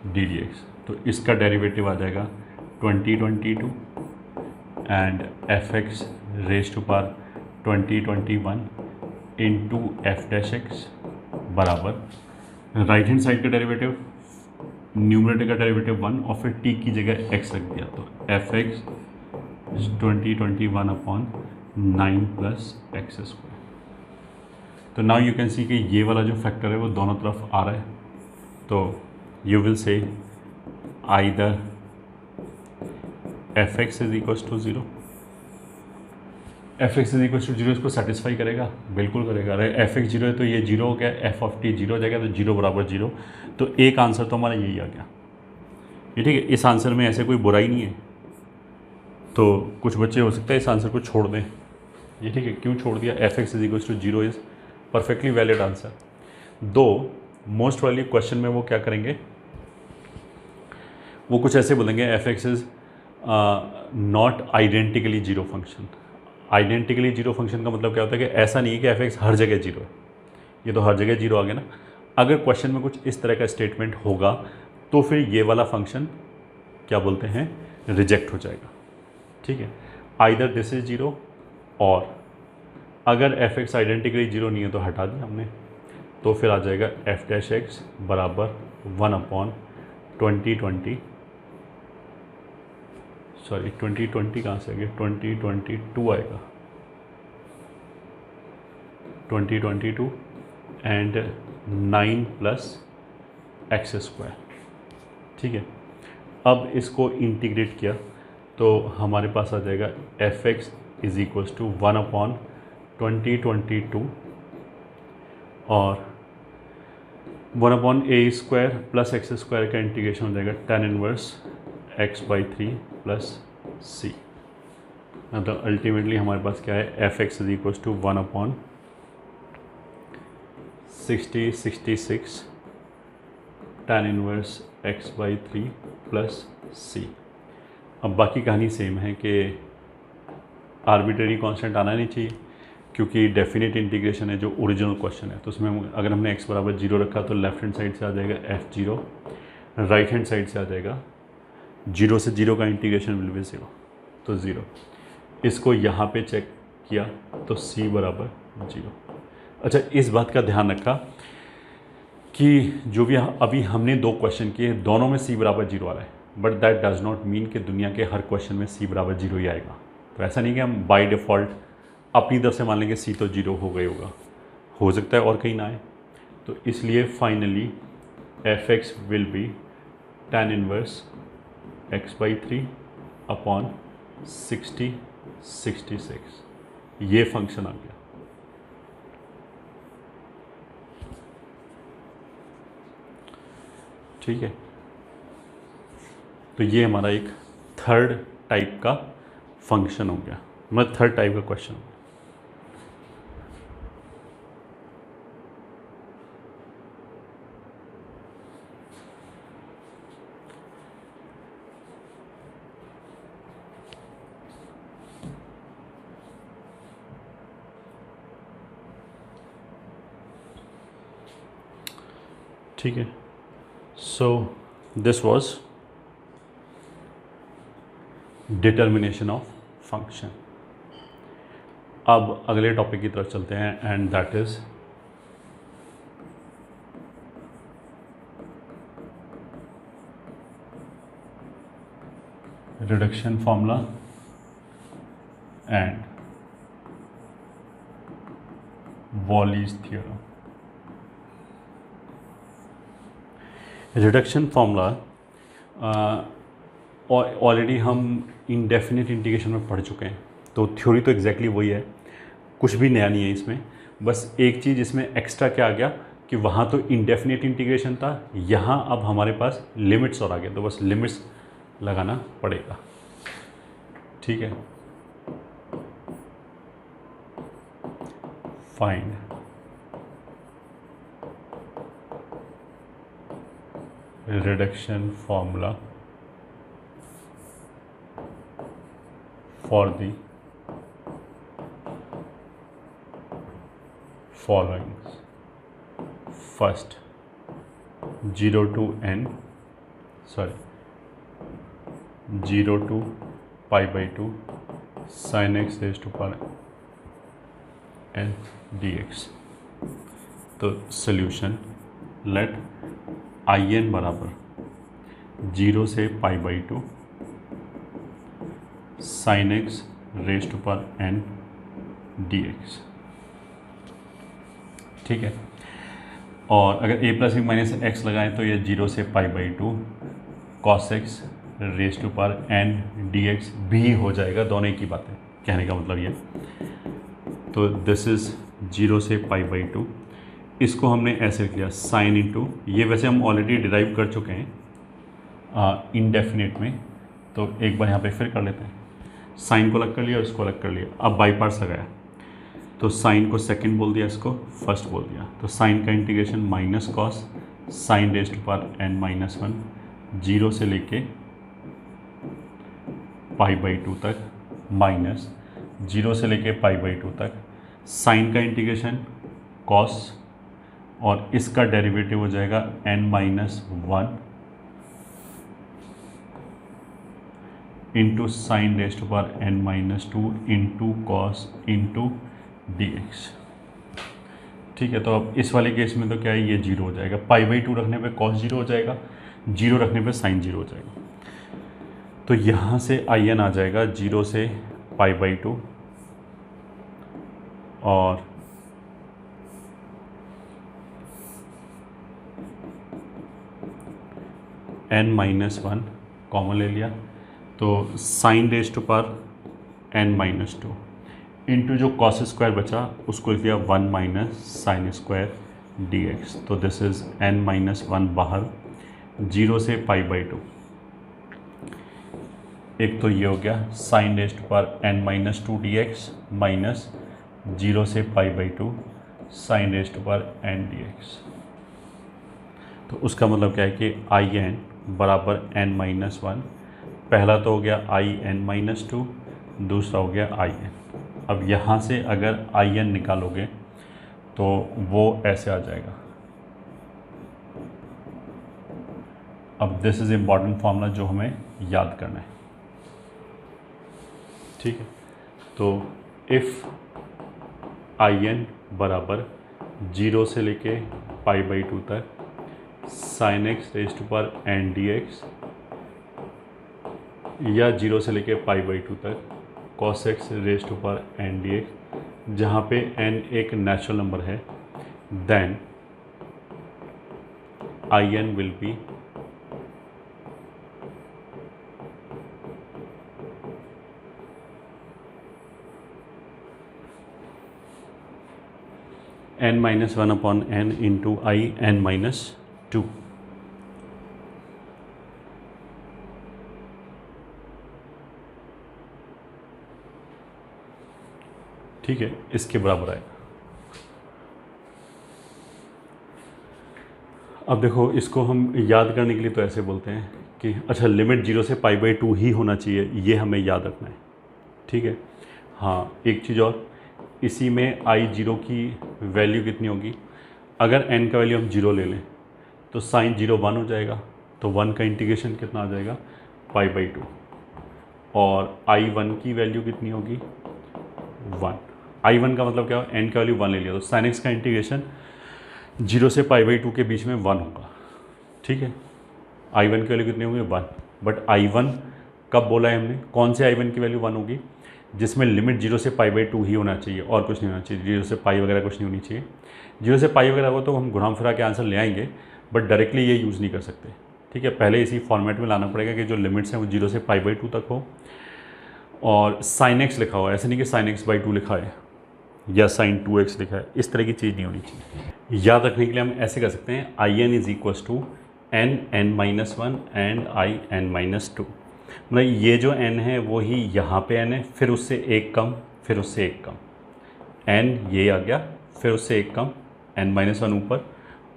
डी डी एक्स, तो इसका डेरिवेटिव आ जाएगा 2022 and fx raise to power 2021 into f dash x बराबर राइट हैंड साइड का डेरिवेटिव, न्यूमरेटर का डेरिवेटिव 1 और फिर t की जगह x रख दिया, तो fx 2021 upon 9 plus X square. तो नाउ यू कैन सी कि ये वाला जो फैक्टर है वो दोनों तरफ आ रहा है, तो you will say either fx is equal to 0, fx is equal to 0 इसको सेटिस्फाई करेगा, बिल्कुल करेगा। अरे fx 0 है तो ये 0 हो गया, f ऑफ t 0 हो जाएगा, तो 0 बराबर 0, तो एक आंसर तो हमारा यही आ गया। ये ठीक है, इस आंसर में ऐसे कोई बुराई नहीं है, तो कुछ बच्चे हो सकता है इस आंसर को छोड़ दें, ये ठीक है, क्यों छोड़ दिया, fx is equal to 0 is perfectly valid answer. दो मोस्ट वाली क्वेश्चन में वो क्या करेंगे, वो कुछ ऐसे बोलेंगे f x is not identically zero function. Identically zero function का मतलब क्या होता है कि ऐसा नहीं है कि एफ एक्स हर जगह जीरो है, ये तो हर जगह जीरो आ गया ना। अगर क्वेश्चन में कुछ इस तरह का स्टेटमेंट होगा तो फिर ये वाला फंक्शन क्या बोलते हैं, रिजेक्ट हो जाएगा। ठीक है, आइदर दिस इज जीरो, और अगर एफ एक्स आइडेंटिकली जीरो नहीं है तो हटा दिया हमने, तो फिर आ जाएगा एफ डैश एक्स बराबर 1/2020, सॉरी 2020 कहाँ से आ गया, 2022 आएगा, 2022 एंड 9 + x²। ठीक है, अब इसको इंटीग्रेट किया तो हमारे पास आ जाएगा f x is equals to 1/2022 और 1/a² + x² का इंटीग्रेशन हो जाएगा tan इनवर्स x/3 + c। मतलब अल्टीमेटली हमारे पास क्या है, f x is equals to 1/66 tan inverse x/3 + c। अब बाकी कहानी सेम है कि आर्बिट्रेरी कांस्टेंट आना नहीं चाहिए, क्योंकि डेफिनेट इंटीग्रेशन है जो ओरिजिनल क्वेश्चन है, तो उसमें अगर हमने x बराबर 0 रखा तो लेफ्ट हैंड साइड से आ जाएगा f0, राइट हैंड साइड से आ जाएगा 0 से 0 का इंटीग्रेशन विल बी 0, तो 0। इसको यहाँ पे चेक किया तो c बराबर 0। अच्छा, इस बात का ध्यान रखा कि जो भी अभी हमने दो क्वेश्चन किए दोनों में c बराबर 0 आ रहा है, but that does not mean कि दुनिया के हर क्वेश्चन में c बराबर 0 ही आएगा। तो ऐसा नहीं कि हम बाय डिफ़ॉल्ट अपनी तरफ से मान लेंगे c तो 0 हो गई होगा, हो सकता है और कहीं ना आए। तो इसलिए finally F x will be tan inverse x/3 upon 66, ये फंक्शन आ गया। ठीक है, तो ये हमारा एक थर्ड टाइप का फंक्शन हो गया, मतलब थर्ड टाइप का क्वेश्चन। ठीक है, so this was determination of function. अब अगले टॉपिक की तरफ चलते हैं and that is reduction formula and Wallis theorem. Reduction formula already हम इनडेफिनेट इंटीग्रेशन में पढ़ चुके हैं, तो थ्योरी तो एग्जैक्टली वही है, कुछ भी नया नहीं है इसमें। बस एक चीज़ इसमें एक्स्ट्रा क्या आ गया कि वहाँ तो इनडेफिनेट इंटीग्रेशन था, यहाँ अब हमारे पास लिमिट्स और आ गया, तो बस लिमिट्स लगाना पड़ेगा। ठीक है, find reduction formula for the following. First, 0 to pi/2 sin x raised to power n dx। तो सॉल्यूशन लेट in बराबर 0 से pi/2 sin x raised to power n dx। ठीक है, और अगर a + a - x लगाएं तो ये 0 से pi/2 cos x raised to power n dx भी हो जाएगा, दोनों एक ही बात है, कहने का मतलब ये। तो दिस इज़ 0 से pi/2, इसको हमने ऐसे लिख लिया साइन इंटू, ये वैसे हम ऑलरेडी डिराइव कर चुके हैं इनडेफिनेट में, तो एक बार यहाँ पे फिर कर लेते हैं। साइन को अलग कर लिया और इसको अलग कर लिया, अब बाई पार्ट्स लगाया, तो साइन को सेकंड बोल दिया, इसको फर्स्ट बोल दिया, तो साइन का integration minus cos sine raised to power n - 1 0 से लेके π/2 तक माइनस 0 से लेके π/2 तक साइन का इंटीग्रेशन कॉस और इसका डेरिवेटिव हो जाएगा n-1 इंटू साइन रेस्ट पर n-2 into cos into dx। ठीक है, तो अब इस वाले केस में तो क्या है, ये 0 हो जाएगा, π/2 रखने पे cos 0 हो जाएगा, 0 रखने पे sin 0 हो जाएगा। तो यहाँ से in आ जाएगा 0 से π/2 और n-1 कॉमन ले लिया, तो sine rest to power n-2 into जो कॉस स्क्वायर बचा उसको लिख दिया 1 माइनस साइन स्क्वायर dx। तो दिस इज n-1 बाहर 0 से π/2। एक तो ये हो गया sine rest to power n-2 dx minus 0 से π/2 sine rest to power n dx। तो उसका मतलब क्या है कि in बराबर n-1, पहला तो हो गया in-2, दूसरा हो गया in। अब यहाँ से अगर in निकालोगे तो वो ऐसे आ जाएगा। अब दिस इज़ इम्पॉर्टेंट फॉर्मूला जो हमें याद करना है। ठीक है, तो इफ़ in बराबर 0 से लेके π/2 तक sine x raise to power n dx या 0 से लेके π/2 तक cos x raise to power n dx, जहाँ पे n एक नेचुरल नंबर है, then in will be n-1 upon n into in-2। ठीक है, इसके बराबर आएगा। अब देखो, इसको हम याद करने के लिए तो ऐसे बोलते हैं कि अच्छा लिमिट 0 से π/2 ही होना चाहिए, ये हमें याद रखना है। ठीक है, हाँ एक चीज़ और, इसी में I0 की वैल्यू कितनी होगी, अगर n का वैल्यू हम 0 ले लें तो साइन 0 1 हो जाएगा, तो 1 का इंटीग्रेशन कितना आ जाएगा π/2, और I1 की वैल्यू कितनी होगी 1। I1 का मतलब क्या हो, n का वैल्यू 1 ले लिया तो साइन x का इंटीग्रेशन 0 से π/2 के बीच में 1 होगा। ठीक है, I1 की वैल्यू कितनी होगी 1, बट I1 कब बोला है हमने, कौन से I1 की वैल्यू 1 होगी, जिसमें लिमिट 0 से π/2 ही होना चाहिए और कुछ नहीं होना चाहिए, 0 से पाई वगैरह कुछ नहीं होनी चाहिए। 0 से पाई वगैरह हो तो हम घुमा फिरा के आंसर ले आएंगे, बट डायरेक्टली ये यूज़ नहीं कर सकते। ठीक है, पहले इसी फॉर्मेट में लाना पड़ेगा कि जो लिमिट्स हैं वो 0 से π/2 तक हो और साइन x लिखा हुआ है, ऐसे नहीं कि साइन x/2 लिखा है या साइन 2x लिखा है, इस तरह की चीज़ नहीं होनी चाहिए। याद रखने के लिए हम ऐसे कर सकते हैं, in is equals to n-1 and in-2। मतलब ये जो n है वो ही यहाँ पे n है, फिर उससे एक कम, फिर उससे एक कम, n ये आ गया, फिर उससे एक कम n-1 ऊपर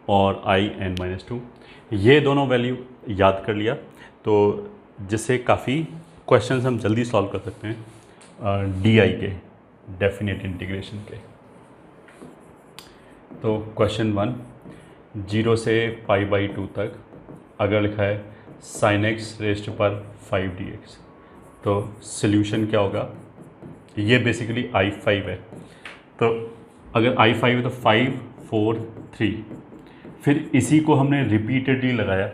और in-2, ये दोनों वैल्यू याद कर लिया तो जिससे काफ़ी क्वेश्चंस हम जल्दी सॉल्व कर सकते हैं डी आई के, डेफिनेट इंटीग्रेशन के। तो क्वेश्चन 1, 0 से π/2 तक अगर लिखा है sine x raise to power 5 dx, तो सॉल्यूशन क्या होगा, ये बेसिकली I5 है, तो अगर I5 है तो 5 4 3, फिर इसी को हमने रिपीटेडली लगाया,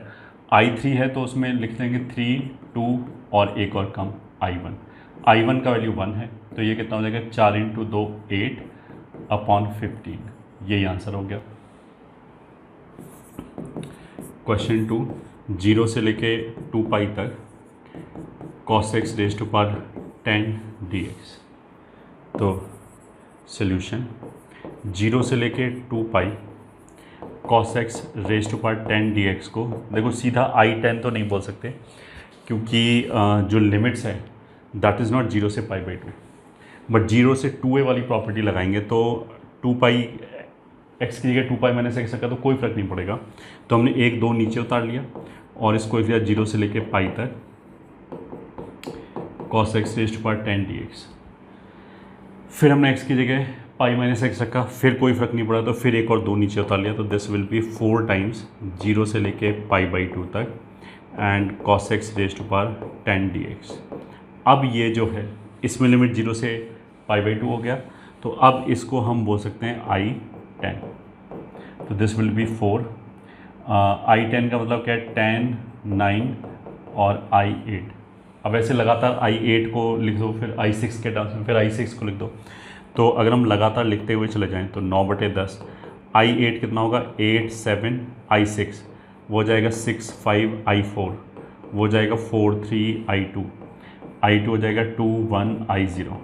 I3 है तो उसमें लिख लेंगे 3 2 और एक और कम I1 का वैल्यू 1 है, तो ये कितना हो जाएगा 4 × 2 8 अपॉन 15, यही आंसर हो गया। क्वेश्चन 2, 0 से लेके 2π तक cos x raise to power 10 dx, तो सॉल्यूशन 0 से लेके 2π cos x raise to power 10 dx को देखो सीधा I10 तो नहीं बोल सकते क्योंकि जो लिमिट्स है दैट इज़ नॉट 0 से π/2, बट 0 से 2a वाली प्रॉपर्टी लगाएंगे तो 2π x की जगह 2π - x रखा तो कोई फ़र्क नहीं पड़ेगा, तो हमने 1 2 नीचे उतार लिया, और इसको लिख दिया 0 से लेके पाई तक cos x raise to power 10 dx। फिर हमने x की जगह पाई माइनस एक्स रखा, फिर कोई फ़र्क नहीं पड़ा तो फिर एक और 2 नीचे उतार लिया, तो दिस विल बी 4 टाइम्स 0 से लेके पाई बाई 2 तक and cos x raise to power 10 dx। अब ये जो है इसमें लिमिट 0 से पाई बाई 2 हो गया, तो अब इसको हम बोल सकते हैं I10। तो दिस विल बी 4। I10 का मतलब क्या है, 10, 9 और I8। अब ऐसे लगातार I8 को लिख दो, फिर I6 के टर्म्स में, फिर I6 को लिख दो। तो अगर हम लगातार लिखते हुए चले जाएं तो 9/10 I8 कितना होगा, 8, 7 I6, वो जाएगा 6, 5 I4, वो जाएगा 4, 3 I2 हो जाएगा 2, 1 I0।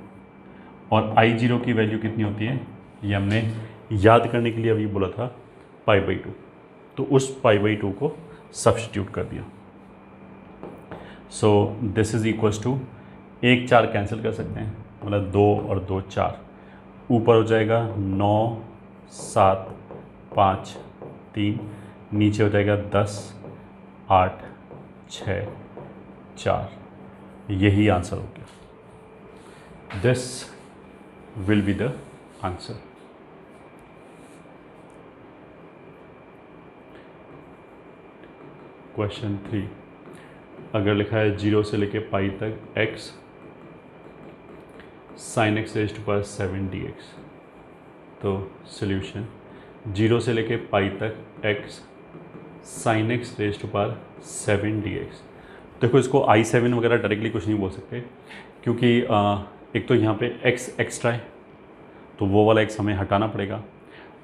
और I0 की वैल्यू कितनी होती है, ये हमने याद करने के लिए अभी बोला था पाई बाई 2, तो उस पाई बाई 2 को सब्स्टिट्यूट कर दिया। So this is equals to, 1 4 cancel कर सकते हैं, मतलब 2 और 2 4, ऊपर हो जाएगा 9, 7, 5, 3, नीचे हो जाएगा 10, 8, 6, 4। यही आंसर हो गया। This will be the answer. Question 3, अगर लिखा है 0 से लेके पाई तक x sin x raise to power 7 dx, तो सॉल्यूशन 0 से लेके पाई तक x sin x raise to power 7 dx। देखो इसको I7 वगैरह डायरेक्टली कुछ नहीं बोल सकते, क्योंकि एक तो यहाँ पे x एक्स्ट्रा है, तो वो वाला x हमें हटाना पड़ेगा,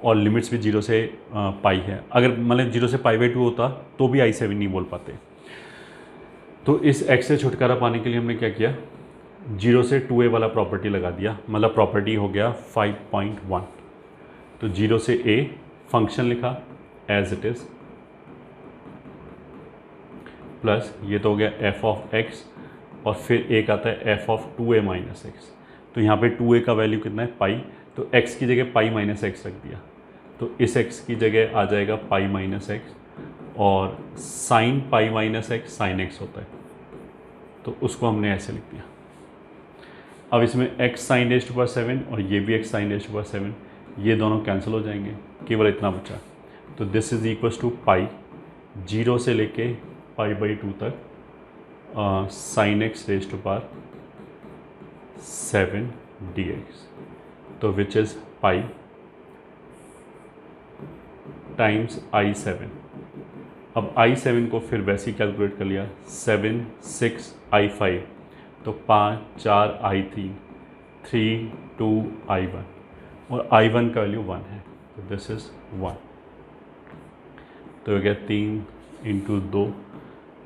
और लिमिट्स भी 0 से पाई है। अगर मतलब 0 से पाई बाई 2 होता तो भी I7 नहीं बोल पाते। तो इस x से छुटकारा पाने के लिए हमने क्या किया, 0 से 2a वाला प्रॉपर्टी लगा दिया, मतलब प्रॉपर्टी हो गया 5.1। तो 0 से a फंक्शन लिखा एज इट इज़, प्लस ये तो हो गया f ऑफ x, और फिर एक आता है f of 2a minus x. तो यहाँ पे 2a का वैल्यू कितना है, पाई, तो x की जगह पाई माइनस एक्स रख दिया, तो इस x की जगह आ जाएगा पाई माइनस एक्स, और sign pi minus x sine x होता है, तो उसको हमने ऐसे लिख दिया। अब इसमें x sine raise to power 7 और ये भी x sine raise to power 7, ये दोनों कैंसिल हो जाएंगे, केवल इतना बचा। तो this is equals to pi 0 से लेके पाई बाई 2 तक sine x raise to power 7 dx, तो which is pi times I7। अब I7 को फिर वैसे ही कैलकुलेट कर लिया, 7, 6 I5, तो 5, 4 I3, 3, 2 I1, और I1 का वैल्यू 1 है, तो दिस इज़ 1। तो हो गया 3 इंटू 2,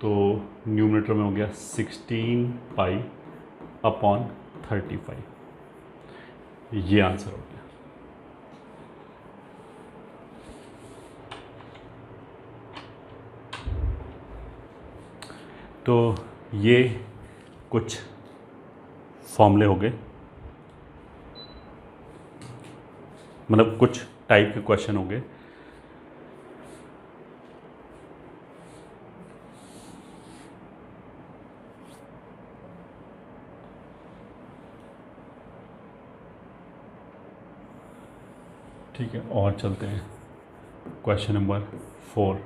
तो न्यूमरेटर में हो गया 16 पाई अपॉन 35। ये आंसर हो गया। तो ये कुछ फॉर्मूले हो गए, मतलब कुछ टाइप के क्वेश्चन हो गए। ठीक है, और चलते हैं क्वेश्चन नंबर 4।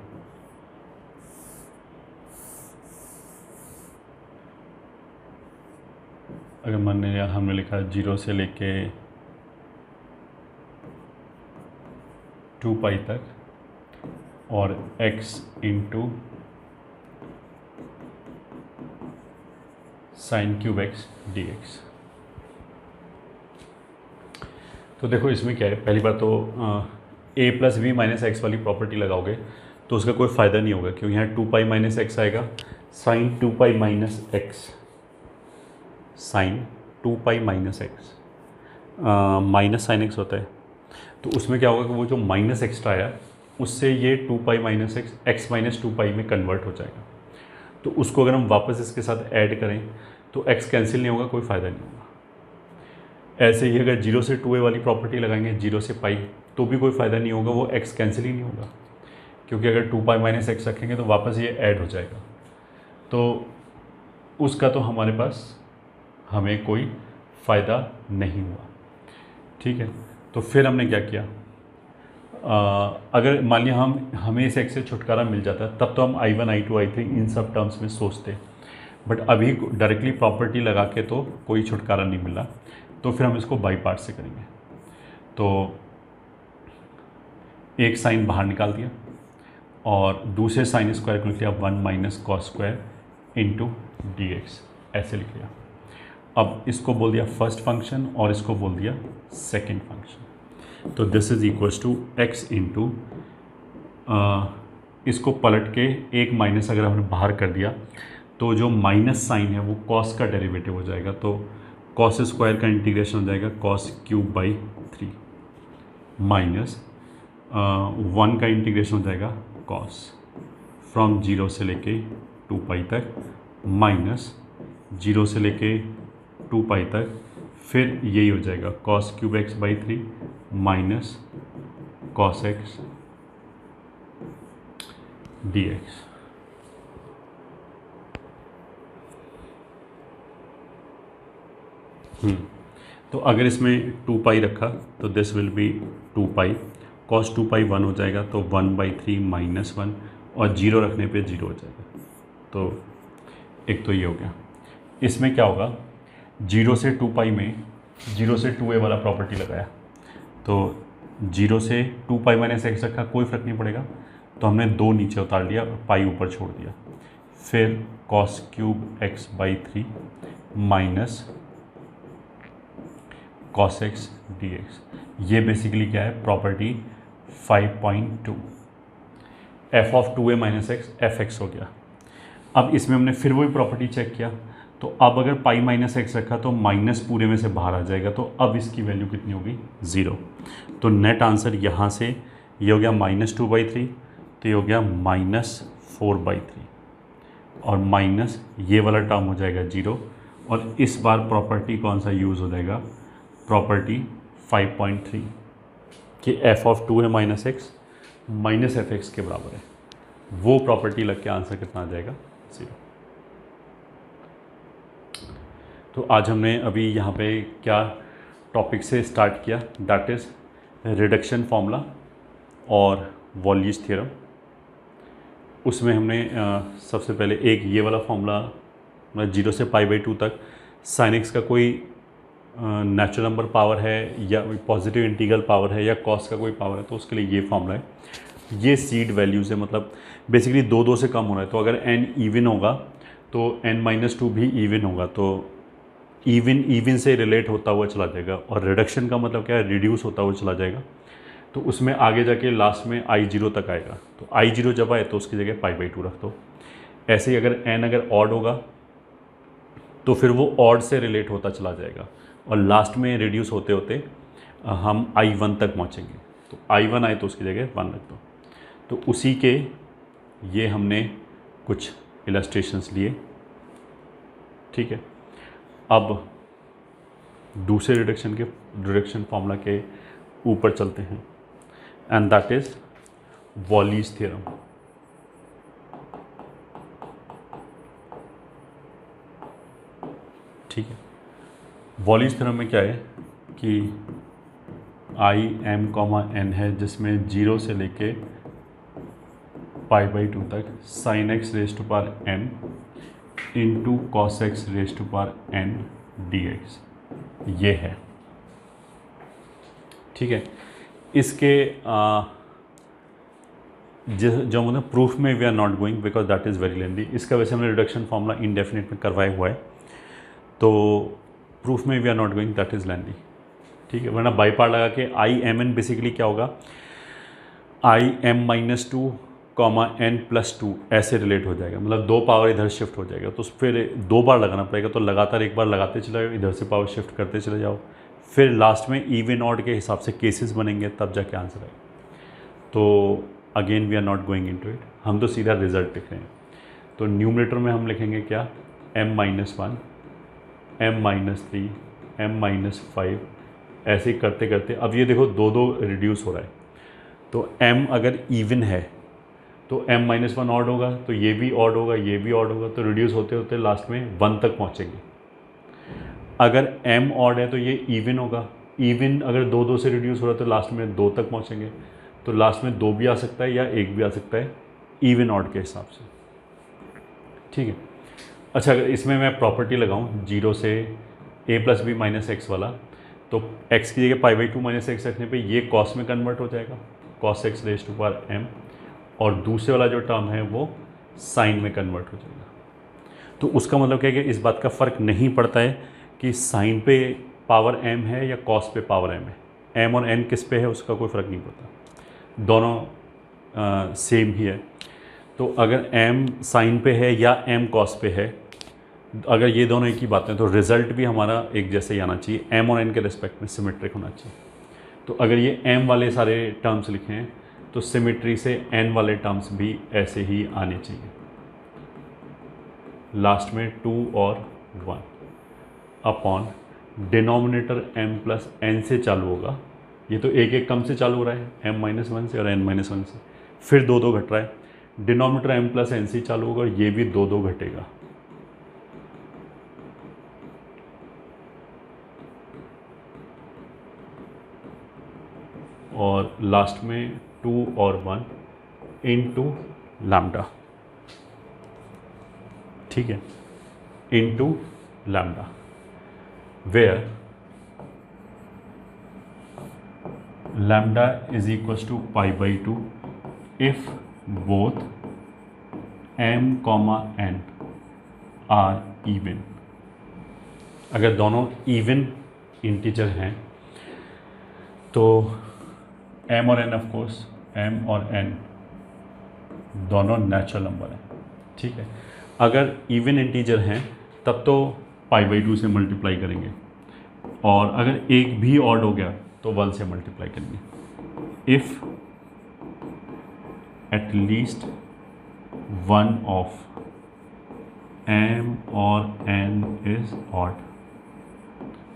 अगर मान लिया हमने लिखा 0 से लेके 2 पाई तक और x into sine cube x dx। तो देखो इसमें क्या है, पहली बात तो a plus b minus x वाली प्रॉपर्टी लगाओगे तो उसका कोई फ़ायदा नहीं होगा, क्योंकि यहाँ 2 पाई माइनस एक्स आएगा, sine 2 pi minus x, sine 2 pi minus x minus sine x होता है, तो उसमें क्या होगा कि वो जो माइनस एक्स्ट्रा आया उससे ये 2 pi minus x x minus 2 पाई में कन्वर्ट हो जाएगा। तो उसको अगर हम वापस इसके साथ ऐड करें तो x कैंसिल नहीं होगा, कोई फ़ायदा नहीं होगा। ऐसे ही अगर 0 से 2a वाली प्रॉपर्टी लगाएंगे 0 से पाई तो भी कोई फ़ायदा नहीं होगा, वो x कैंसिल ही नहीं होगा। क्योंकि अगर 2 पाई माइनस एक्स रखेंगे तो वापस ये ऐड हो जाएगा, तो उसका तो हमारे पास हमें कोई फ़ायदा नहीं हुआ। ठीक है, तो फिर हमने क्या किया, अगर मान लिया हमें इस एक्स से छुटकारा मिल जाता है तब तो हम I1 I2 I3 इन सब टर्म्स में सोचते, बट अभी डायरेक्टली प्रॉपर्टी लगा के तो कोई छुटकारा नहीं मिला, तो फिर हम इसको बाई पार्ट से करेंगे। तो एक साइन बाहर निकाल दिया और दूसरे साइन स्क्वायर को लिख लिया 1 minus cos square into d x, ऐसे लिख लिया। अब इसको बोल दिया फर्स्ट फंक्शन और इसको बोल दिया सेकंड फंक्शन, तो this is equals to x into, इसको पलट के एक माइनस अगर हमने बाहर कर दिया तो जो माइनस साइन है वो कॉस का डेरिवेटिव हो जाएगा, तो कॉस स्क्वायर का इंटीग्रेशन हो जाएगा कॉस क्यूब बाई 3 माइनस 1 का इंटीग्रेशन हो जाएगा कॉस फ्रॉम 0 से लेके 2 पाई तक माइनस 0 से लेके 2 पाई तक, फिर यही हो जाएगा cos cube x by 3 minus cos x D x. तो अगर इसमें 2 पाई रखा तो this will be 2 pi, cos 2 पाई 1 हो जाएगा तो 1/3 माइनस 1 और 0 रखने पे 0 हो जाएगा। तो एक तो ये हो गया। इसमें क्या होगा, 0 से 2 पाई में 0 से 2a वाला प्रॉपर्टी लगाया, तो 0 से 2 पाई माइनस एक्स रखा, कोई फ़र्क नहीं पड़ेगा, तो हमने 2 नीचे उतार लिया और पाई ऊपर छोड़ दिया, फिर cos cube x by 3 minus cos x D x. ये बेसिकली क्या है, property 5.2 F of 2a minus x f x हो गया। अब इसमें हमने फिर वही प्रॉपर्टी चेक किया, तो अब अगर पाई माइनस एक्स रखा तो माइनस पूरे में से बाहर आ जाएगा, तो अब इसकी वैल्यू कितनी होगी, 0। तो नेट आंसर यहाँ से ये हो गया -2/3, तो ये हो गया -4/3 और माइनस ये वाला टर्म हो जाएगा 0, और इस बार प्रॉपर्टी कौन सा यूज़ हो जाएगा, प्रॉपर्टी 5.3 कि F of 2a minus x minus F x के बराबर है, वो प्रॉपर्टी लग के आंसर कितना आ जाएगा, 0। तो आज हमने अभी यहाँ पे क्या टॉपिक से स्टार्ट किया, दैट इज़ रिडक्शन फार्मूला और वॉल्यूज थ्योरम। उसमें हमने सबसे पहले एक ये वाला फार्मूला, 0 से π/2 तक साइन एक्स का कोई नेचुरल नंबर पावर है या पॉजिटिव इंटीग्रल पावर है या कॉस का कोई पावर है, तो उसके लिए ये फार्मूला है। ये सीड वैल्यूज़ है, मतलब बेसिकली 2 से कम हो रहा है, तो अगर n इवन होगा तो n-2 भी इवन होगा, तो इवन से रिलेट होता हुआ चला जाएगा, और रिडक्शन का मतलब क्या है, रिड्यूस होता हुआ चला जाएगा, तो उसमें आगे जाके लास्ट में I0 तक आएगा, तो I0 जब आए तो उसकी जगह π/2 रख दो। ऐसे ही अगर n अगर ऑड होगा तो फिर वो ऑड से रिलेट होता चला जाएगा, और लास्ट में रिड्यूस होते होते हम I1 तक पहुँचेंगे, तो I1 आए तो उसकी जगह 1 रख दो। तो उसी के ये हमने कुछ इलस्ट्रेशंस लिए, ठीक है। अब दूसरे रिडक्शन फार्मूला के ऊपर चलते हैं, and that is volleys theorem. ठीक है, वॉलीज थ्योरम में क्या है कि IM, n है, जिसमें 0 से लेके π/2 तक sin x raise to power n into cos x raise to power n dx ये है, ठीक है। इसके जो मतलब प्रूफ में we are not going because that is very lengthy. इसका वैसे हमने रिडक्शन फार्मूला इनडेफिनिट में करवाया हुआ है, तो प्रूफ में we are not going, that is lengthy, ठीक है। वरना बाई पार्ट लगा के IMN बेसिकली क्या होगा, IM-2 n+2 ऐसे रिलेट हो जाएगा, मतलब 2 पावर इधर शिफ्ट हो जाएगा, तो फिर 2 बार लगाना पड़ेगा, तो लगातार एक बार लगाते चले जाओ, इधर से पावर शिफ्ट करते चले जाओ, फिर लास्ट में इवन ऑड के हिसाब से केसेस बनेंगे, तब जाके आंसर आएगा। तो again we are not going into it, हम तो सीधा रिजल्ट लिख रहे हैं। तो न्यूमरेटर में हम लिखेंगे क्या, m-1 m-3 m-5, ऐसे करते करते अब ये देखो 2 रिड्यूस हो रहा है, तो m अगर इवन है तो m-1 ऑड होगा, तो ये भी ऑड होगा, ये भी ऑड होगा, तो रिड्यूस होते होते लास्ट में 1 तक पहुँचेंगे। अगर m ऑड है तो ये इवन होगा, इवन अगर 2 से रिड्यूस हो रहा है तो लास्ट में 2 तक पहुँचेंगे, तो लास्ट में 2 भी आ सकता है या 1 भी आ सकता है इवन ऑड के हिसाब से। ठीक है। अच्छा, अगर इसमें मैं प्रॉपर्टी लगाऊं 0 से a + b - x वाला, तो x की जगह π/2 - x रखने पे ये cos में कन्वर्ट हो जाएगा, cos x raised to power m, और दूसरे वाला जो टर्म है वो साइन में कन्वर्ट हो जाएगा। तो उसका मतलब क्या है कि इस बात का फ़र्क नहीं पड़ता है कि साइन पे पावर m है या cos पे पावर m है, m और n किस पे है उसका कोई फ़र्क नहीं पड़ता, दोनों सेम ही है। तो अगर m साइन पे है या m cos पे है, अगर ये दोनों एक ही बातें, तो रिज़ल्ट भी हमारा एक जैसे ही आना चाहिए, m और n के रिस्पेक्ट में सिमेट्रिक होना चाहिए। तो अगर ये m वाले सारे टर्म्स लिखे हैं तो सिमेट्री से n वाले टर्म्स भी ऐसे ही आने चाहिए, लास्ट में 2 और 1 अपॉन डिनोमिनेटर m + n से चालू होगा। ये तो एक एक कम से चालू हो रहा है, m-1 से और n-1 से, फिर 2 घट रहा है, डिनोमिनेटर m + n से चालू होगा और ये भी 2 घटेगा। और लास्ट में 2 और 1 इंटू लैम्डा, ठीक है, into lambda, where lambda is equal to π/2 if both m, n are even. अगर दोनों इवन इंटीजर हैं तो m और n, ऑफ कोर्स m और n दोनों नेचुरल नंबर हैं, ठीक है। अगर इवन इंटीजर हैं तब तो π/2 से मल्टीप्लाई करेंगे, और अगर एक भी ऑड हो गया तो 1 से मल्टीप्लाई करेंगे। If at least one of m और n इज ऑड,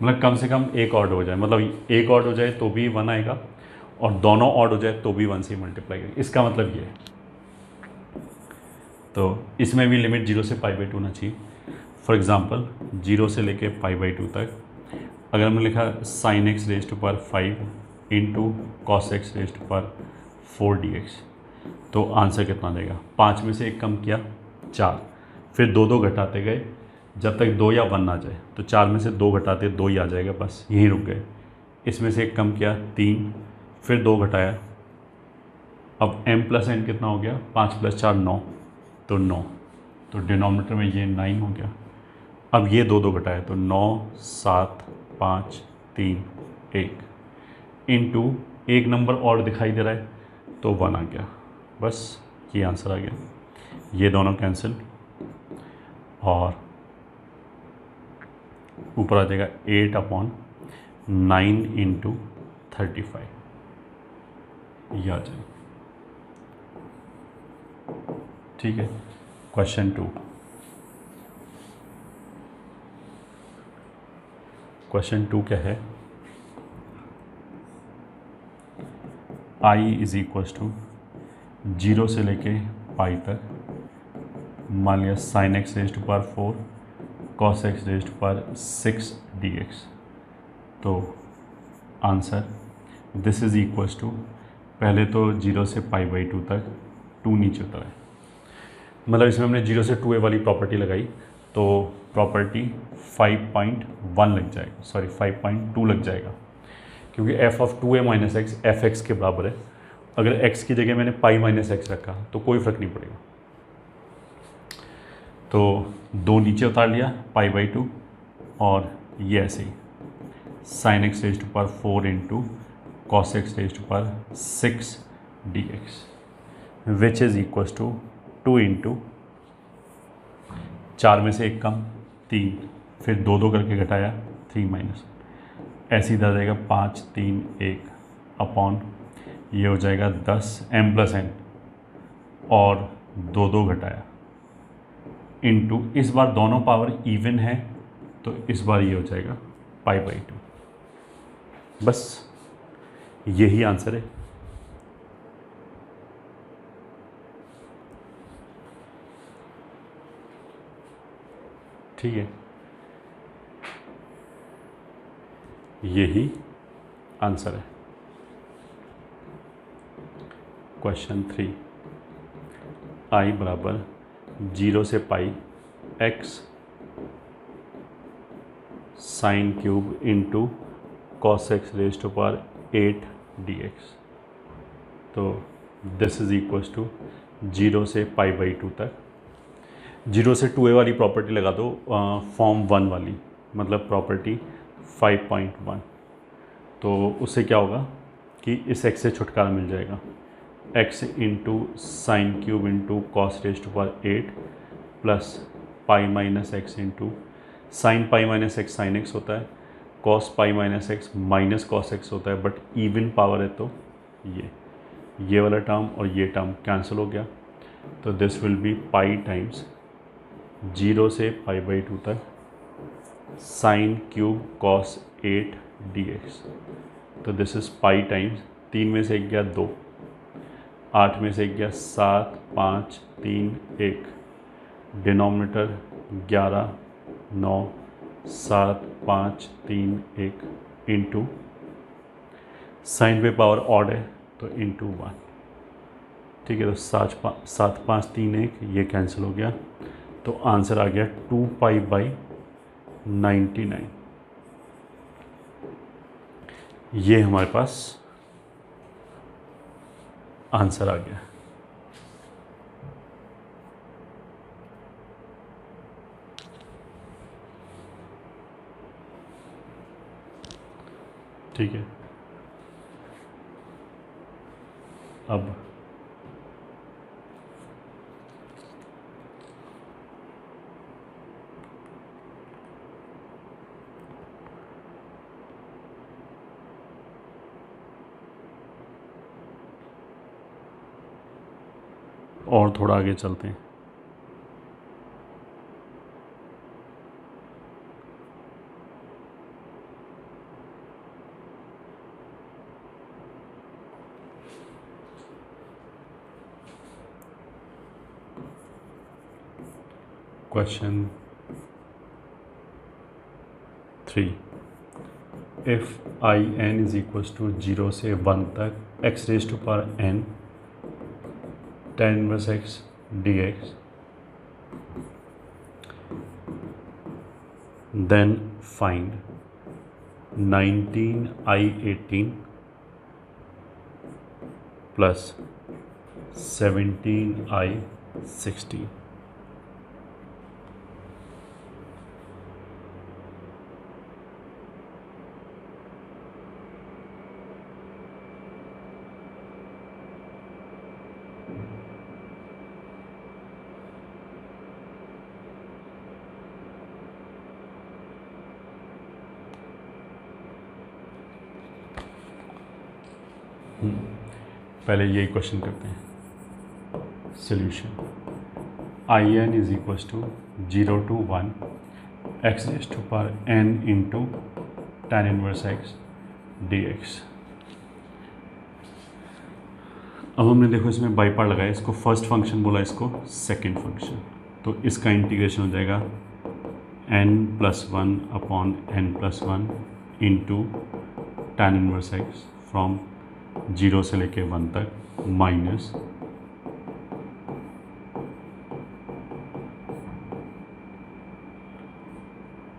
मतलब कम से कम एक ऑड हो जाए, मतलब एक ऑड हो जाए तो भी 1 आएगा और दोनों ऑड हो जाए तो भी 1 से मल्टीप्लाई करेंगे। इसका मतलब ये है। तो इसमें भी लिमिट 0 से π/2 होना चाहिए। फॉर एग्ज़ाम्पल 0 से लेके π/2 तक अगर हमने लिखा sin x raised to power 5 into cos x raised to power 4 dx, तो आंसर कितना देगा? 5 में से एक कम किया 4, फिर 2 घटाते गए जब तक 2 या 1 आ जाए, तो 4 में से 2 घटाते 2 ही आ जाएगा, बस यहीं रुक गए। इसमें से एक कम किया 3, फिर 2 घटाया, अब m + n कितना हो गया? 5 + 4 9, तो 9, तो डिनोमिनेटर में ये 9 हो गया। अब ये 2 घटाया तो 9 7 5 3 1 इंटू एक नंबर और दिखाई दे रहा है तो 1 आ गया, बस ये आंसर आ गया। ये दोनों कैंसिल और ऊपर आ जाएगा 8/9 इंटू 35, ये आ जाएगा, ठीक है। क्वेश्चन 2, क्वेश्चन 2 क्या है? I इज इक्वल टू 0 से लेके पाई तक, मान लिया sin x raised to power 4 cos x raised to power 6 dx, तो answer this is equal to, पहले तो 0 से π/2 तक 2 नीचे उतरा है, मतलब इसमें हमने 0 से 2a वाली प्रॉपर्टी लगाई तो प्रॉपर्टी 5.1 लग जाएगा, सॉरी 5.2 लग जाएगा, क्योंकि f of 2a - x f(x) के बराबर है। अगर x की जगह मैंने π - x रखा तो कोई फ़र्क नहीं पड़ेगा, तो 2 नीचे उतार लिया π/2, और ये ऐसे ही sin x raised to power 4 इंटू cos x raised to power 6 dx, which is equal to 2 into 4 में से एक कम 3, फिर 2 करके घटाया 3 माइनस, ऐसे ही इधर जाएगा 5 3 1 अपॉन, ये हो जाएगा 10 m + n और 2 घटाया इंटू, इस बार दोनों पावर इवन है तो इस बार ये हो जाएगा π/2, बस यही आंसर है। ठीक है, यही आंसर है। क्वेश्चन 3, आई बराबर 0 से pi x sine cube into cos x raise to power 8 dx। तो दिस इज इक्वल्स टू 0 से π/2 तक। 0 से 2a वाली प्रॉपर्टी लगा दो, फॉर्म 1 वाली, मतलब प्रॉपर्टी 5.1। तो उससे क्या होगा कि इस x से छुटकारा मिल जाएगा, x into sine cube into cos raise to power 8 plus pi minus x into sine pi minus x sine x होता है, cos pi minus x minus cos x होता है, बट इवन पावर है तो ये वाला टर्म और ये टर्म कैंसिल हो गया। तो this will B pi times 0 से π/2 तक साइन क्यूब कॉस 8 dx। तो दिस इज़ पाई टाइम्स 3 में से 1 गया 2, 8 में से 1 गया 7, 5, 3, 1, डिनोमिनेटर 11, 9, 7, 5, 3, 1 इंटू साइन पे पावर ऑड है तो इंटू 1। ठीक है, तो 7, 5, 3, 1 ये कैंसिल हो गया, तो आंसर आ गया 2π/99। ये हमारे पास आंसर आ गया। ठीक है, अब और थोड़ा आगे चलते हैं। Question 3, if I n is equals to 0 से 1 तक x raise to power n tan inverse x dx, then find 19i18 plus 17i16। पहले यही क्वेश्चन करते हैं। Solution, I n is equals to 0 to 1 x raise to power n into tan inverse x dx। अब हमने देखो इसमें by part लगाया, इसको फर्स्ट फंक्शन बोला, इसको सेकंड फंक्शन, तो इसका इंटीग्रेशन हो जाएगा n+1 upon n+1 into tan inverse x from 0 से लेके 1 तक माइनस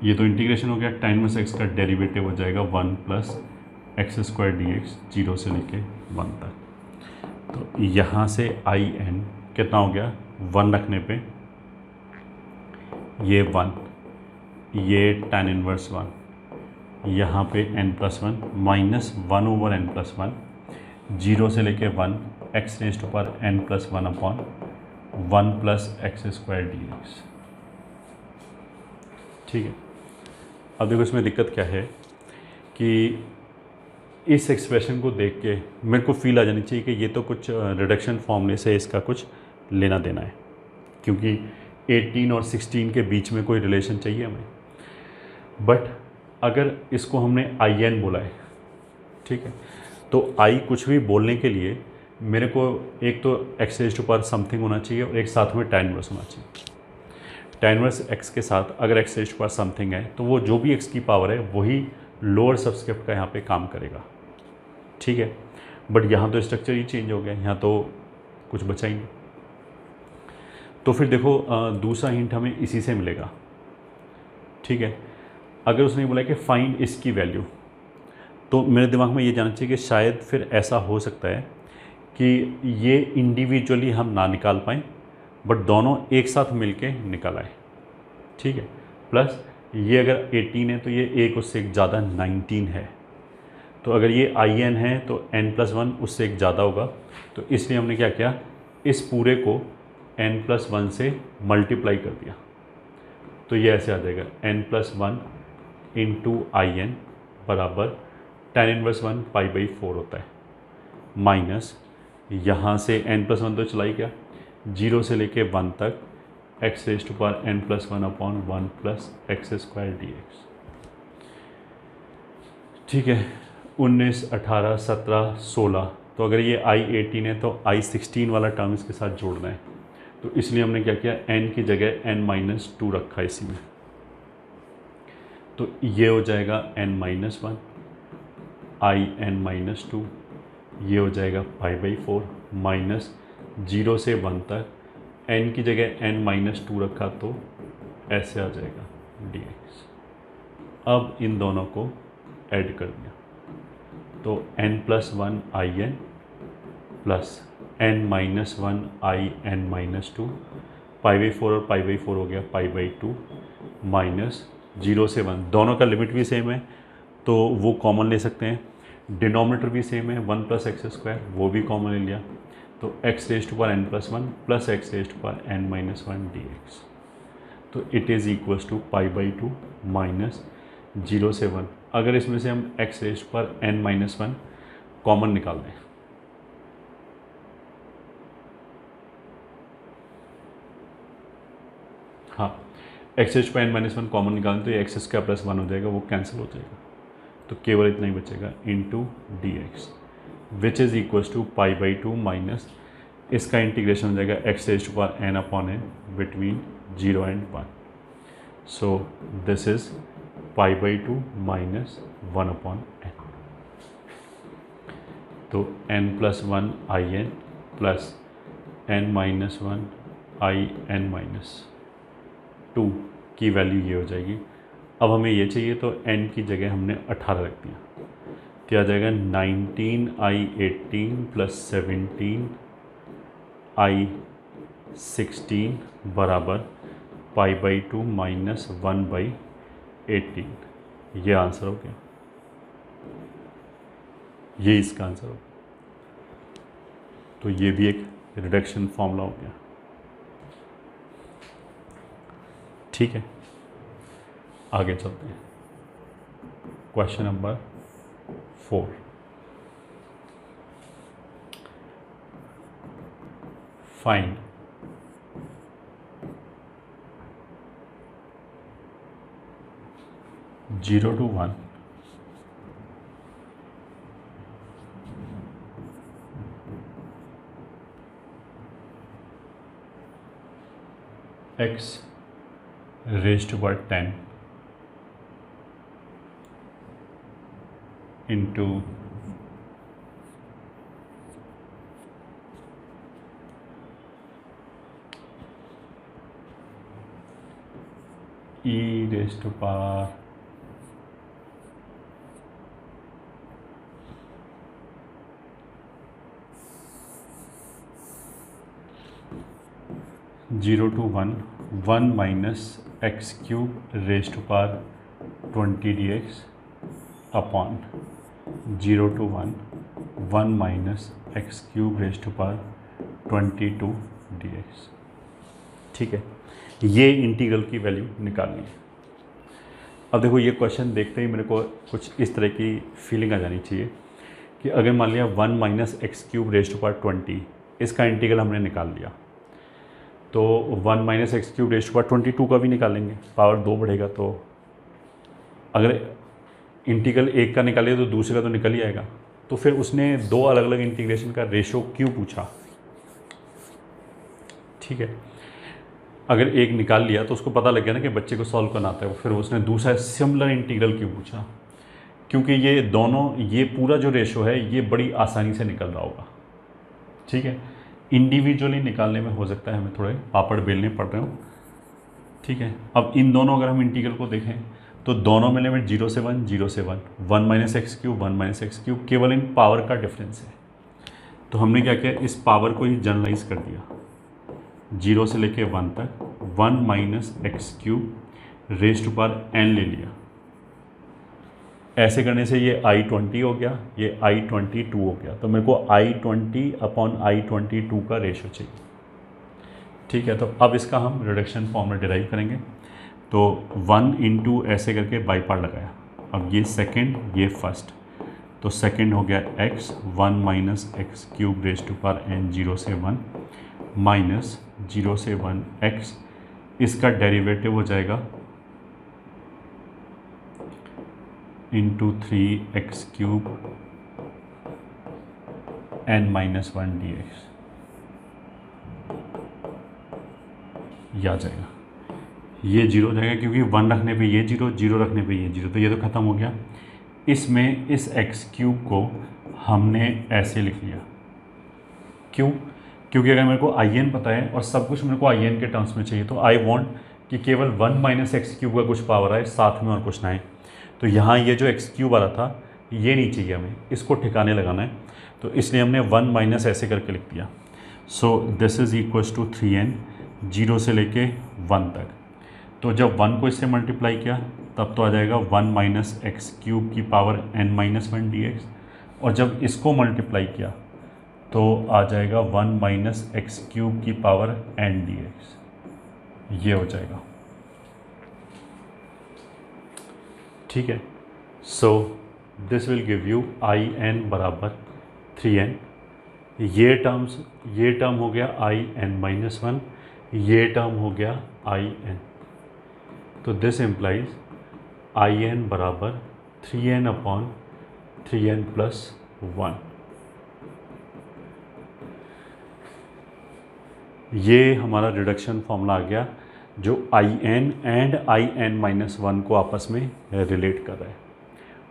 ये तो इंटीग्रेशन हो गया, tan इनवर्स x का डेरिवेटिव हो जाएगा 1 प्लस x² dx 0 से लेके 1 तक। तो यहाँ से आई एन कितना हो गया, 1 रखने पे ये 1, ये tan इनवर्स 1, यहाँ पे n+1 माइनस 1/n+1, 0 से लेके 1 x raise to power n+1 upon 1 plus x² dx। ठीक है, अब देखो इसमें दिक्कत क्या है कि इस एक्सप्रेशन को देख के मेरे को फील आ जानी चाहिए कि ये तो कुछ रिडक्शन फॉर्मूले से इसका कुछ लेना देना है, क्योंकि 18 और 16 के बीच में कोई रिलेशन चाहिए हमें। बट अगर इसको हमने आई एन बोला है, ठीक है, तो आई कुछ भी बोलने के लिए मेरे को एक तो x raise to power something होना चाहिए और एक साथ में tan इनवर्स होना चाहिए। tan इनवर्स x के साथ अगर x raise to power something है तो वो जो भी x की पावर है वही लोअर सबस्क्रिप्ट का यहाँ पे काम करेगा, ठीक है। बट यहाँ तो स्ट्रक्चर ही चेंज हो गया, यहाँ तो कुछ बचा ही नहीं। तो फिर देखो दूसरा हिंट हमें इसी से मिलेगा, ठीक है। अगर उसने बोला कि फाइंड इसकी वैल्यू, तो मेरे दिमाग में ये जानना चाहिए कि शायद फिर ऐसा हो सकता है कि ये इंडिविजुअली हम ना निकाल पाएँ बट दोनों एक साथ मिलके निकल आए, ठीक है। प्लस ये अगर 18 है तो ये एक उससे एक ज़्यादा 19 है, तो अगर ये in है तो n+1 उससे एक ज़्यादा होगा, तो इसलिए हमने क्या किया, इस पूरे को n+1 से मल्टीप्लाई कर दिया। तो ये ऐसे आ जाएगा n+1 इंटू in बराबर tan इनवर्स 1 π/4 होता है, माइनस यहाँ से n+1 तो चला ही गया, 0 से लेके 1 तक x raise to power n+1/1 plus x² dx, ठीक है। 19, 18, 17, 16, तो अगर ये I18 है तो I16 वाला टर्म इसके साथ जोड़ना है, तो इसलिए हमने क्या किया, n की जगह n-2 रखा इसी में, तो ये हो जाएगा n-1 in-2, ये हो जाएगा π/4 माइनस 0 से 1 तक n की जगह n-2 रखा तो ऐसे आ जाएगा dx। अब इन दोनों को ऐड कर दिया तो n+1 in plus n-1 in-2 π/4 और π/4 हो गया π/2 माइनस 0 से 1, दोनों का लिमिट भी सेम है तो वो कॉमन ले सकते हैं, डिनोमिनेटर भी सेम है 1 + x² वो भी कॉमन ले लिया, तो x raise to power n+1 plus x raise to power n-1 dx, तो it is equals to π/2 minus 0 से 1। अगर इसमें से हम x raise to power n-1 common निकाल दें, हाँ x raise to power n-1 common निकाल दें तो ये x² + 1 हो जाएगा, वो कैंसिल हो जाएगा, तो केवल इतना ही बचेगा into dx which is equals to π/2 minus इसका इंटीग्रेशन हो जाएगा x raise to power n/n between 0 and 1, so this is π/2 minus 1/n, तो n+1 in plus n-1 in-2 की वैल्यू ये हो जाएगी। अब हमें ये चाहिए तो n की जगह हमने 18 रख दिया, क्या आ जाएगा 19 I18 प्लस 17 I16 बराबर π/2 माइनस 1/18, ये आंसर हो गया, ये इसका आंसर हो गया। तो ये भी एक रिडक्शन फॉर्मूला हो गया, ठीक है। आगे चलते हैं, question number 4, find (0 to 1) x raised to power 10 into e raised to power 0 to 1 minus x³ raised to power 20 dx upon 0 to 1 minus x³ raised to power 22 dx, ठीक है। ये इंटीग्रल की वैल्यू निकालनी है। अब देखो ये क्वेश्चन देखते ही मेरे को कुछ इस तरह की फीलिंग आ जानी चाहिए कि अगर मान लिया 1 minus x³ rays to power 20 इसका इंटीग्रल हमने निकाल लिया, तो 1 minus x³ rays to power 22 का भी निकालेंगे, पावर 2 बढ़ेगा, तो अगर इंटीग्रल एक का निकालिए तो दूसरे का तो निकल ही आएगा। तो फिर उसने दो अलग अलग इंटीग्रेशन का रेशो क्यों पूछा, ठीक है। अगर एक निकाल लिया तो उसको पता लग गया ना कि बच्चे को सॉल्व करना आता है, फिर उसने दूसरा सिमिलर इंटीग्रल क्यों पूछा, क्योंकि ये दोनों, ये पूरा जो रेशो है ये बड़ी आसानी से निकल रहा होगा। ठीक है, इंडिविजुअली निकालने में हो सकता है हमें थोड़े पापड़ बेलने पड़ रहे हो। ठीक है, अब इन दोनों अगर हम इंटीग्रल को देखें तो दोनों में लिमिट 0 से 1, 0 से 1, 1 minus x cube, 1 minus x cube, केवल इन पावर का डिफरेंस है। तो हमने क्या किया, इस पावर को ही जनरलाइज कर दिया 0 से लेके 1 तक, 1 minus x cube raise to power n ले लिया। ऐसे करने से ये I20 हो गया, ये I22 हो गया, तो मेरे को I20 अपॉन I22 का रेशो चाहिए। ठीक है, तो अब इसका हम रिडक्शन फॉर्म में डिराइव करेंगे। तो 1 इंटू ऐसे करके बाई पार्ट लगाया, अब ये सेकेंड, ये फर्स्ट, तो सेकेंड हो गया x, 1 minus x cube raise to power n 0 से 1 माइनस 0 से 1 x, इसका डेरिवेटिव हो जाएगा into 3x cube n minus 1 dx, ये आ जाएगा। ये 0 हो जाएगा क्योंकि 1 रखने पे ये 0, 0 रखने पे ये 0, तो ये तो ख़त्म हो गया। इसमें इस x क्यूब को हमने ऐसे लिख लिया, क्यों? क्योंकि अगर मेरे को in पता है और सब कुछ मेरे को in के टर्म्स में चाहिए, तो आई वॉन्ट कि केवल 1 माइनस एक्स क्यूब का कुछ पावर आए, साथ में और कुछ ना आए। तो यहाँ ये जो एक्स क्यूब आ रहा था ये नहीं चाहिए हमें, इसको ठिकाने लगाना है, तो इसलिए हमने 1 माइनस ऐसे करके लिख दिया। So this is equals to 3n 0 से लेके 1 तक। तो जब 1 को इससे मल्टीप्लाई किया तब तो आ जाएगा 1 माइनस एक्स क्यूब की पावर n माइनस 1 dx, और जब इसको मल्टीप्लाई किया तो आ जाएगा 1 माइनस एक्स क्यूब की पावर n dx, ये हो जाएगा। ठीक है, so this will give you in बराबर 3n। ये टर्म हो गया in माइनस 1, ये टर्म हो गया in, तो दिस इम्प्लाइज in बराबर 3n अपॉन 3n प्लस 1। ये हमारा रिडक्शन फॉर्मूला आ गया जो in एंड in माइनस 1 को आपस में रिलेट कर रहा है।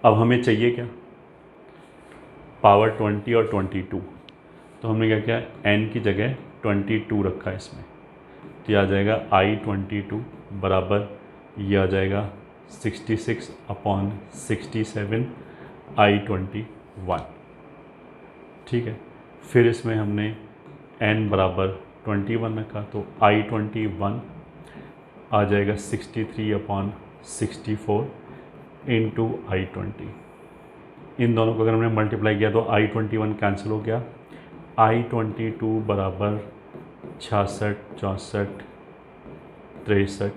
अब हमें चाहिए क्या, पावर 20 और 22, तो हमने क्या किया, n की जगह 22 रखा है इसमें, तो ये आ जाएगा I22 बराबर, ये आ जाएगा 66 अपॉन 67 I21। ठीक है, फिर इसमें हमने n बराबर 21 रखा, तो I21 आ जाएगा 63 अपॉन 64 इंटू I20। इन दोनों को अगर हमने मल्टीप्लाई किया तो I21 कैंसिल हो गया, I22 बराबर 66, 64, 63,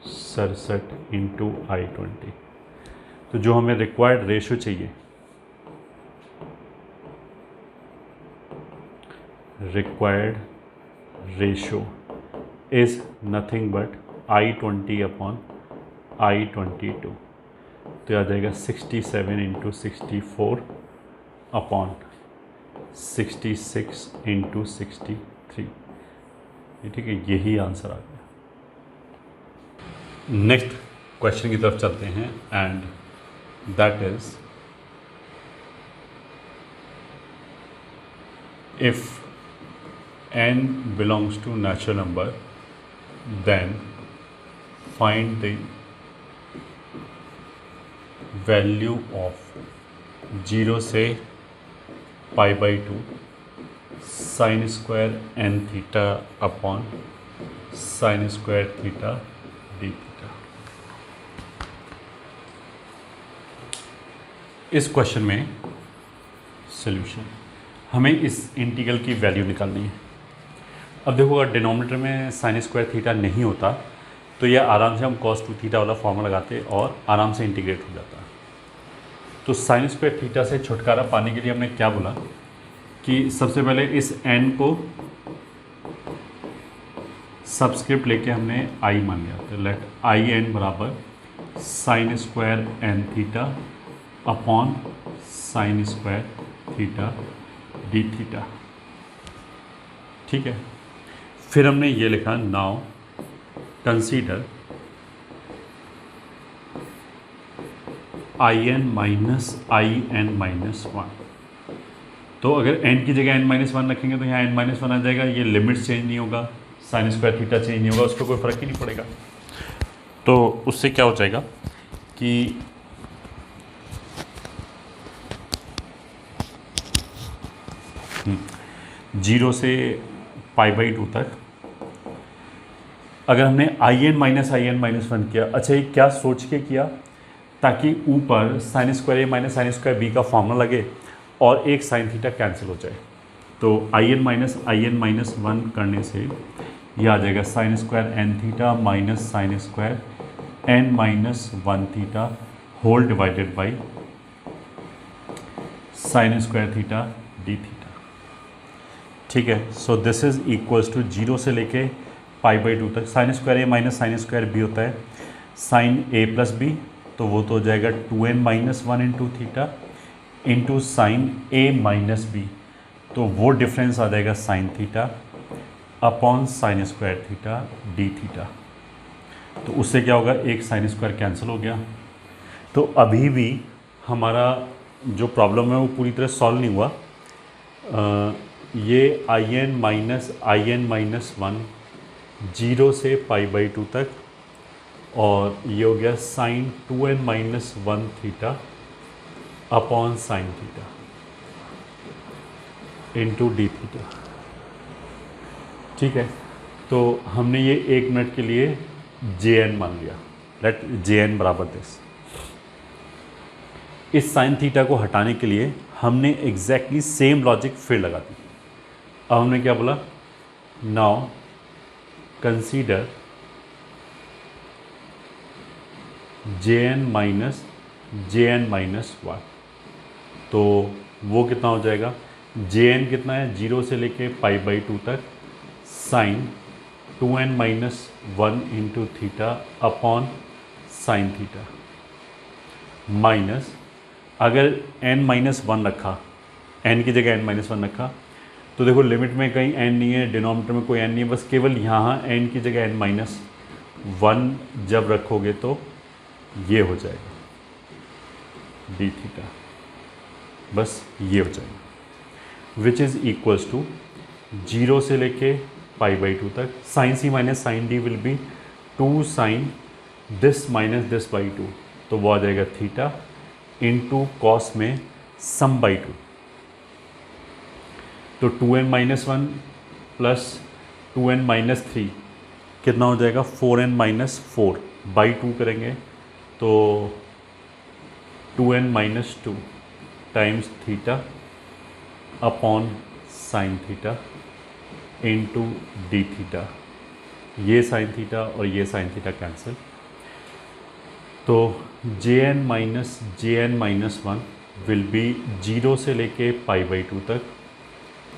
67 इंटू I20। तो जो हमें रिक्वायर्ड रेशो चाहिए, required ratio is nothing but I20 upon I22, तो आ जाएगा 67 इंटू 64 अपॉन 66 इंटू 63। ठीक है, यही आंसर आ गया। नेक्स्ट क्वेश्चन की तरफ चलते हैं, and that is if n belongs to natural number, then find the value of 0 से π/2 sin square n theta upon sin square theta d theta। इस क्वेश्चन में सॉल्यूशन, हमें इस इंटीग्रल की वैल्यू निकालनी है। अब देखो, अगर डिनोमिनेटर में साइन स्क्वायर थीटा नहीं होता तो यह आराम से हम cos 2 थीटा वाला फॉर्मूला लगाते और आराम से इंटीग्रेट हो जाता। तो साइन स्क्वायर थीटा से छुटकारा पाने के लिए हमने क्या बोला कि सबसे पहले इस n को सबस्क्रिप्ट लेके हमने i मान लिया, तो लेट in बराबर sine square n theta upon sine square theta d theta. ठीक है, फिर हमने ये लिखा नाउ कंसीडर in-in-1। तो अगर n की जगह n-1 रखेंगे तो यहाँ n-1 आ जाएगा, ये लिमिट्स चेंज नहीं होगा, साइन स्क्वायर थीटा चेंज नहीं होगा, उस पर कोई फ़र्क ही नहीं पड़ेगा। तो उससे क्या हो जाएगा कि जीरो से π/2 तक अगर हमने in-in-1 किया, अच्छा ये क्या सोच के किया, ताकि ऊपर sign square a minus sine square B का फॉर्मूला लगे और एक साइन थीटा कैंसिल हो जाए। तो in-in-1 करने से ये आ जाएगा sine square n theta minus sine square n-1 theta whole divided by sine square theta d theta. ठीक है, so this is equals to 0 से लेके π/2 तक। Sine square a minus sine square b होता है साइन ए प्लस बी, तो वो तो हो जाएगा 2n-1 into theta into sine a minus b, तो वो डिफरेंस आ जाएगा sine theta upon sine square theta d theta. तो उससे क्या होगा, एक साइन स्क्वायर कैंसिल हो गया। तो अभी भी हमारा जो प्रॉब्लम है वो पूरी तरह सॉल्व नहीं हुआ। ये in-1 0 से π/2 तक, और ये हो गया sine 2n-1 theta upon sine theta into d theta. ठीक है, तो हमने ये 1 मिनट के लिए jn मान लिया। लेट jn बराबर दिस। इस साइन थीटा को हटाने के लिए हमने एग्जैक्टली सेम लॉजिक फिर लगा दी। अब हमने क्या बोला, नाउ कंसीडर jn-1। तो वो कितना हो जाएगा, jn कितना है, 0 से लेके π/2 तक sine 2n-1 into theta upon sine theta, minus अगर n-1 रखा, n की जगह n-1 रखा, तो देखो लिमिट में कहीं n नहीं है, डिनोमिनेटर में कोई n नहीं है, बस केवल यहाँ n की जगह n-1 जब रखोगे तो ये हो जाएगा डी थीटा, बस ये हो जाएगा, विच इज़ इक्वल्स टू 0 से लेके π/2 तक sine c minus sine d will be 2 sine this minus this by 2, तो वो आ जाएगा थीटा इंटू कॉस में सम बाई 2। तो 2n-1 प्लस 2n-3 कितना हो जाएगा, 4n-4 बाई 2 करेंगे तो 2n-2 times theta upon sine theta into d theta. ये साइन थीटा और ये साइन थीटा कैंसिल, तो jn-1 विल बी 0 से लेके π/2 तक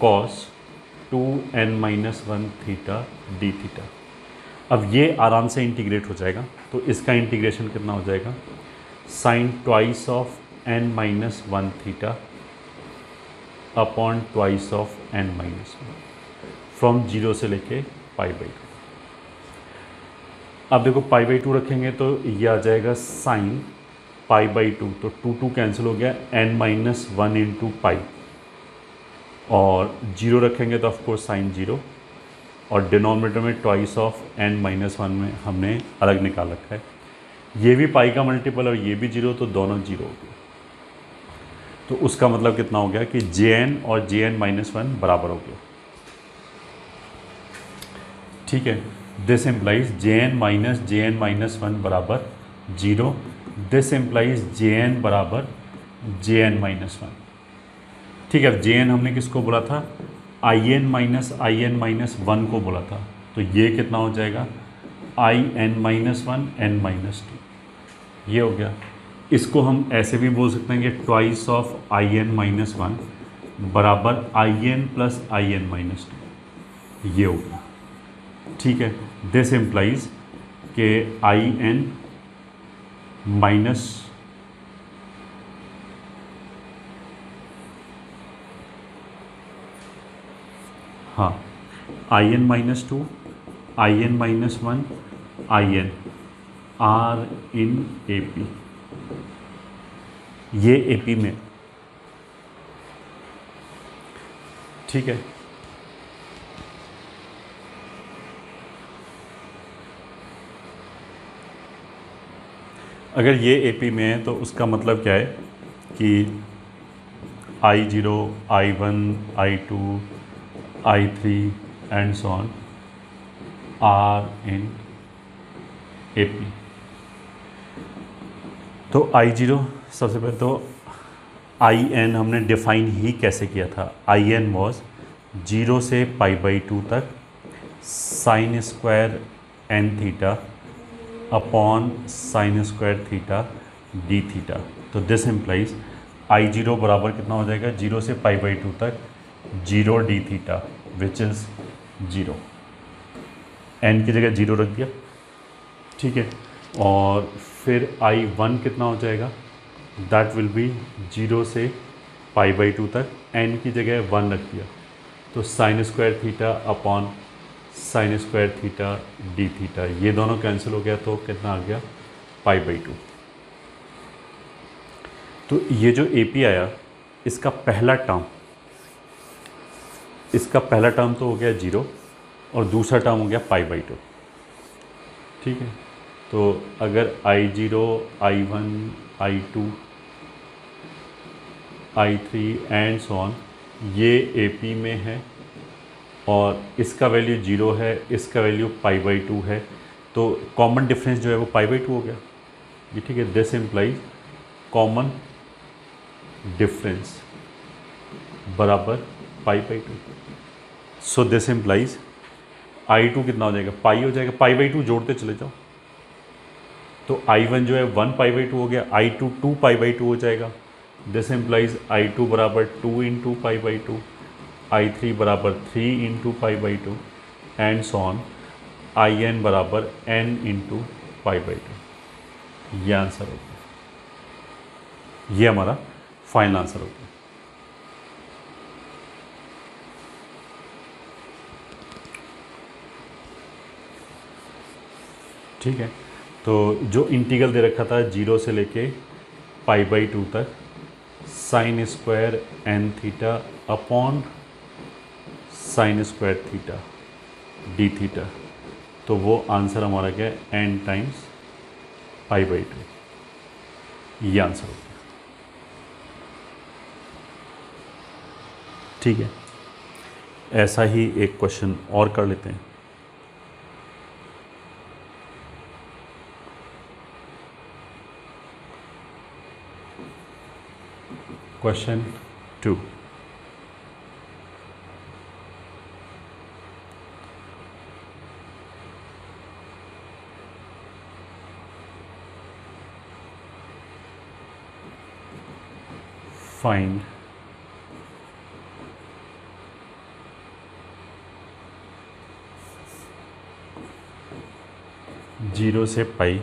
cos 2n-1 theta d theta. अब ये आराम से इंटीग्रेट हो जाएगा, तो इसका इंटीग्रेशन कितना हो जाएगा, sine twice of n-1 theta upon twice of n-1 from 0 से लेके π/2। अब देखो π/2 रखेंगे तो ये आ जाएगा साइन π/2, तो 2 कैंसिल हो गया, n-1 इंटू पाई, और 0 रखेंगे तो ऑफकोर्स साइन 0, और डिनोमिनेटर में ट्वाइस ऑफ n-1 में हमने अलग निकाल रखा है। ये भी पाई का मल्टीपल और ये भी 0, तो दोनों 0 हो गए। तो उसका मतलब कितना हो गया कि jn और jn-1 बराबर हो गया। ठीक है, दिस इम्प्लाइज jn-1 बराबर 0, दिस इम्प्लाइज jn बराबर jn-1। ठीक है, अब jn हमने किसको बोला था, in-1 को बोला था, तो ये कितना हो जाएगा in-1 n-2, ये हो गया। इसको हम ऐसे भी बोल सकते हैं कि ट्वाइस ऑफ in-1 बराबर in प्लस in-2, ये हो गया। ठीक है, दिस इम्प्लाइज के in minus IN-2, IN-1, IN are in AP, ये AP में, ठीक है। अगर ये AP में है तो उसका मतलब क्या है कि I0, I1, I2, I3 and so on are in AP। तो I0 सबसे पहले तो IN हमने डिफाइन ही कैसे किया था। IN वॉज 0 से π/2 तक sine square n theta upon sine square theta d theta. तो दिस इम्प्लाइज I0 बराबर कितना हो जाएगा, 0 से π/2 तक 0 D theta which is 0, n की जगह 0 रख दिया, ठीक है। और फिर I1 कितना हो जाएगा, दैट विल बी 0 से π/2 तक n की जगह 1 रख दिया, तो sign square theta upon sine square theta d theta, ये दोनों कैंसिल हो गया तो कितना आ गया π/2। तो ये जो AP आया इसका पहला टर्म तो हो गया 0 और दूसरा टर्म हो गया π/2, ठीक है। तो अगर I0, I1, I2, I3 and so on ये AP में है और इसका वैल्यू 0 है, इसका वैल्यू π/2 है, तो कॉमन डिफरेंस जो है वो π/2 हो गया, ये ठीक है। दिस इम्प्लाइज कॉमन डिफरेंस बराबर π/2। सो दिस इम्प्लाइज I2 कितना हो जाएगा, पाई हो जाएगा, π/2 जोड़ते चले जाओ, तो I1 जो है 1 π/2 हो गया, I2 2 π/2 हो जाएगा। दिस इम्प्लाइज I2 बराबर 2 इंटू π/2, I3 बराबर 3 into π/2 and so on, IN बराबर n इंटू π/2। ये आंसर होता है, ये हमारा फाइनल आंसर होता है। ठीक है, तो जो इंटीग्रल दे रखा था 0 से लेके π/2 तक sine square n theta upon sine square theta d theta, तो वो आंसर हमारा क्या है n टाइम्स π/2, ये आंसर होता है। ठीक है, ऐसा ही एक क्वेश्चन और कर लेते हैं। Question 2. Find जीरो से pi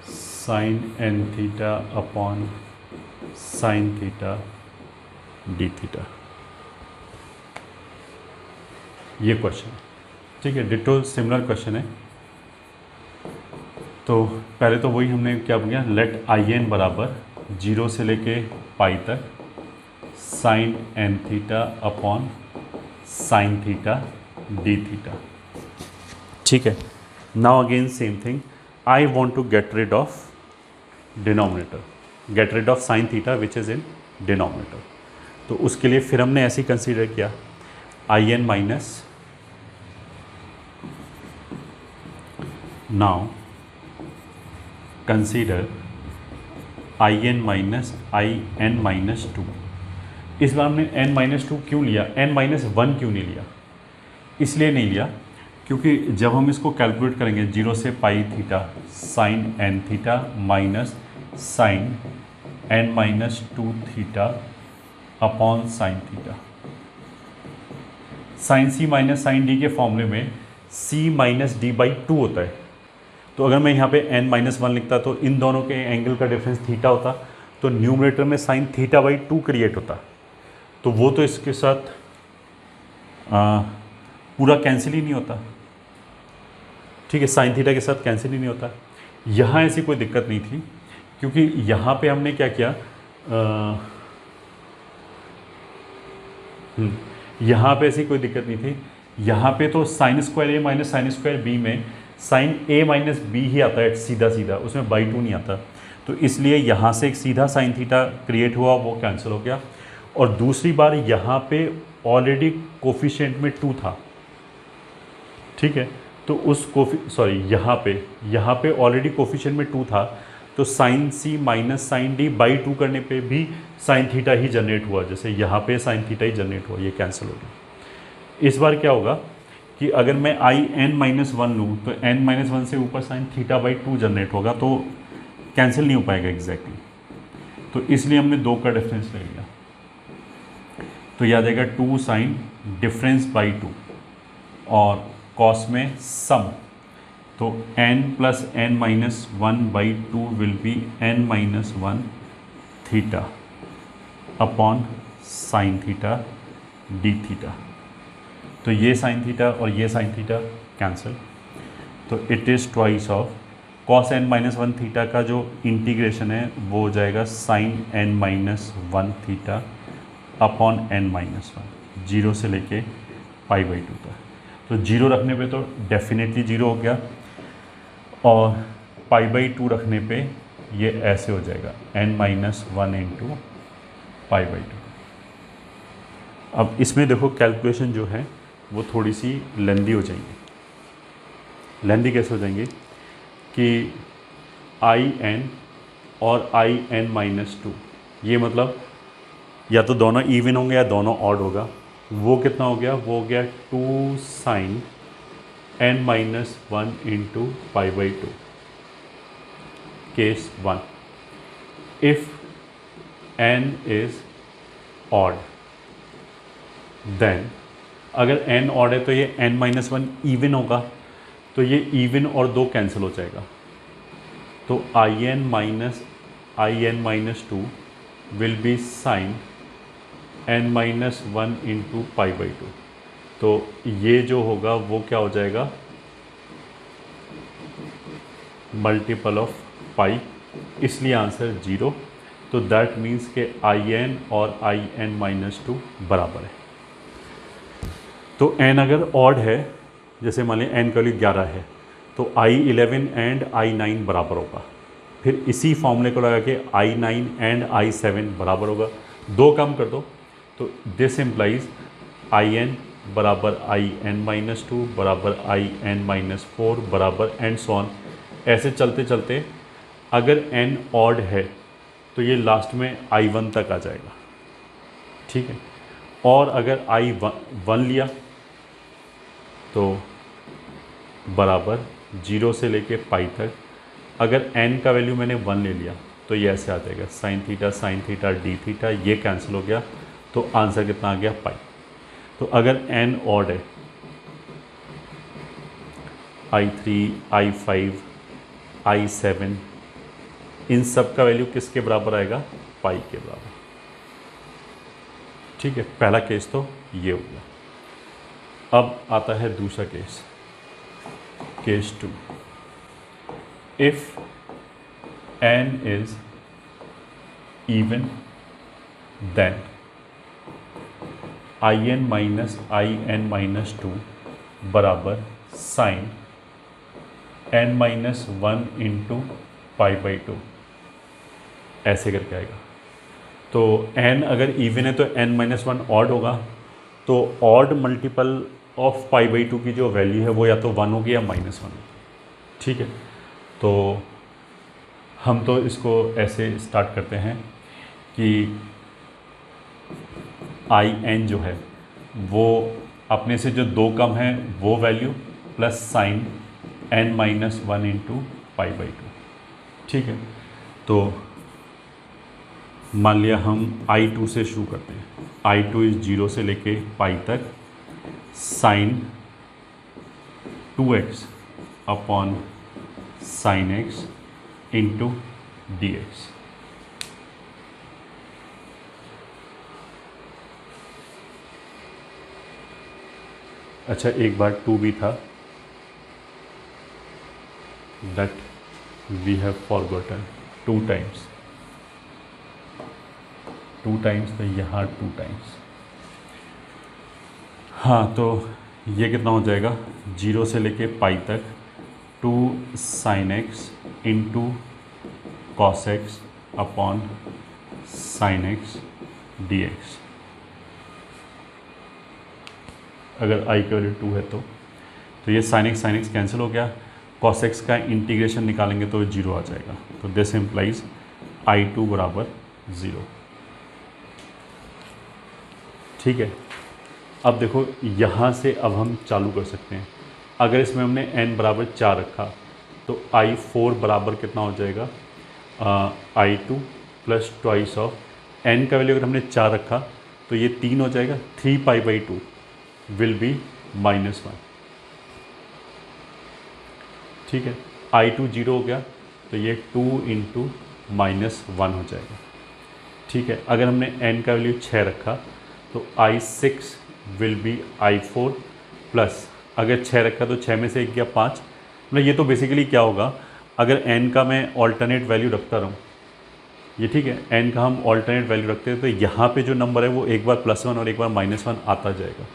sine n theta upon sine theta d theta, ये क्वेश्चन, ठीक है। डिटो सिमिलर क्वेश्चन है। तो पहले तो वही हमने क्या किया, लेट IN बराबर 0 से लेके पाई तक sine n theta upon sine theta d theta, ठीक है। Now again same thing, I want to get rid of denominator, get rid of sine theta which is in denominator. तो उसके लिए फिर हमने ऐसे ही कंसीडर किया, IN minus, now consider IN minus IN minus 2। इस बार हमने n माइनस 2 क्यों लिया, n माइनस 1 क्यों नहीं लिया? इसलिए नहीं लिया क्योंकि जब हम इसको कैलकुलेट करेंगे 0 से pi theta sine n theta minus sine n minus 2 theta upon sine theta, sine c minus sine d के फॉर्मूले में c माइनस डी बाई 2 होता है। तो अगर मैं यहाँ पे n माइनस 1 लिखता तो इन दोनों के एंगल का डिफरेंस थीटा होता, तो न्यूमरेटर में साइन थीटा बाई 2 क्रिएट होता, तो वो तो इसके साथ पूरा कैंसिल ही नहीं होता, ठीक है, साइन थीटा के साथ कैंसिल ही नहीं होता। यहाँ ऐसी कोई दिक्कत नहीं थी, क्योंकि यहाँ पे हमने क्या किया, यहाँ पे ऐसी कोई दिक्कत नहीं थी। यहाँ पे तो sign square a minus sine square B में साइन ए माइनस बी ही आता है सीधा सीधा, उसमें बाई टू नहीं आता। तो इसलिए यहाँ से एक सीधा साइन थीटा क्रिएट हुआ, वो कैंसिल हो गया। और दूसरी बार यहाँ पे ऑलरेडी कोफिशिएंट में 2 था, ठीक है, तो उस यहाँ पे ऑलरेडी कोफिशिएंट में 2 था, तो sine c minus sine d by 2 करने पे भी साइन थीटा ही जनरेट हुआ, जैसे यहाँ पे साइन थीटा ही जनरेट हुआ, ये कैंसिल हो गया। इस बार क्या होगा कि अगर मैं आई एन माइनस वन लूँ तो एन माइनस वन से ऊपर साइन थीटा बाई 2 जनरेट होगा, तो कैंसिल नहीं हो पाएगा एग्जैक्टली, तो इसलिए हमने 2 का डिफरेंस ले लिया। तो याद आएगा 2 साइन डिफरेंस बाई 2 और कॉस में सम, तो n plus n minus one by 2 will be n minus one theta upon sine theta d theta. तो ये साइन थीटा और ये साइन थीटा कैंसिल, तो it is twice of cos n minus one theta का जो integration है वो हो जाएगा sine n minus one theta upon n minus one, 0 से लेके पाई बाई 2 तक। तो 0 रखने पे तो डेफिनेटली 0 हो गया, और पाई बाई 2 रखने पे ये ऐसे हो जाएगा n minus one into pi by 2। अब इसमें देखो कैलकुलेशन जो है वो थोड़ी सी लेंदी हो जाएंगी। लेंदी कैसे हो जाएंगी कि आई एन और आई एन माइनस 2, ये मतलब या तो दोनों इवन होंगे या दोनों ऑड होगा। वो कितना हो गया, वो हो गया 2 sine n minus one into pi by 2। Case 1, if n is odd, then अगर n ऑड है तो ये n माइनस वन इवन होगा, तो ये इवन और 2 कैंसिल हो जाएगा, तो I n minus 2 will be sine n minus one into pi by 2। तो ये जो होगा वो क्या हो जाएगा, मल्टीपल ऑफ पाई, इसलिए आंसर 0। तो दैट मीन्स के आई एन और आई एन माइनस 2 बराबर है। तो n अगर ऑड है, जैसे मान लें n का वैल्यू 11 है, तो i11 एंड i9 बराबर होगा। फिर इसी फॉर्मूले को लगा के i9 एंड i7 बराबर होगा, 2 कम कर दो, तो दिस इम्प्लाइज आई एन बराबर आई एन माइनस 2 बराबर आई एन माइनस 4 बराबर एंड सो ऑन। ऐसे चलते चलते अगर n ऑड है तो ये लास्ट में i1 तक आ जाएगा, ठीक है। और अगर i1 लिया तो बराबर 0 से लेके पाई तक। अगर n का वैल्यू मैंने 1 ले लिया तो ये ऐसे आ जाएगा साइन थीटा डी थीटा, ये कैंसिल हो गया, तो आंसर कितना आ गया, पाई। तो अगर n ऑड है, i3 i5 i7 इन सब का वैल्यू किसके बराबर आएगा, पाई के बराबर, ठीक है। पहला केस तो ये हो गया। अब आता है दूसरा case, case 2। If n is even then I n minus 2 बराबर sine n minus one into pi by 2, ऐसे करके आएगा। तो n अगर इवन है तो n माइनस वन ऑड होगा, तो odd multiple of pi by 2 की जो वैल्यू है वो या तो 1 होगी या -1 होगी, ठीक है। तो हम तो इसको ऐसे स्टार्ट करते हैं कि आई एन जो है वो अपने से जो 2 कम है वो value plus sign n minus one into pi by 2, ठीक है। तो मान लिया हम I2 से शुरू करते हैं। I2 इज 0 से लेके पाई तक sine 2x upon sine x into d x. अच्छा एक बार 2 भी था, that we have forgotten 2 times, 2 times तो यहाँ 2 टाइम्स। हाँ तो ये कितना हो जाएगा, 0 से लेके पाई तक 2 sin x into cos x upon sine x D x. अगर आई की वैल्यू 2 है तो ये साइन एक्स कैंसिल हो गया, कॉस एक्स का इंटीग्रेशन निकालेंगे तो 0 आ जाएगा। तो दिस इम्प्लाइज I2 बराबर 0। ठीक है, अब देखो यहाँ से अब हम चालू कर सकते हैं। अगर इसमें हमने n बराबर 4 रखा तो I4 बराबर कितना हो जाएगा, I2 plus twice of n का वैल्यू अगर हमने 4 रखा तो ये 3 हो जाएगा, 3π/2 विल बी -1। ठीक है, I2 0 हो गया तो ये 2 इंटू -1 हो जाएगा। ठीक है, अगर हमने n का वैल्यू 6 रखा तो I6 will be I4 plus, अगर 6 रखा तो 6 में से 1 गया 5। मतलब ये तो बेसिकली क्या होगा, अगर n का मैं ऑल्टरनेट वैल्यू रखता रहूँ, ये ठीक है, n का हम ऑल्टरनेट वैल्यू रखते हैं तो यहाँ पे जो नंबर है वो एक बार +1 और एक बार -1 आता जाएगा।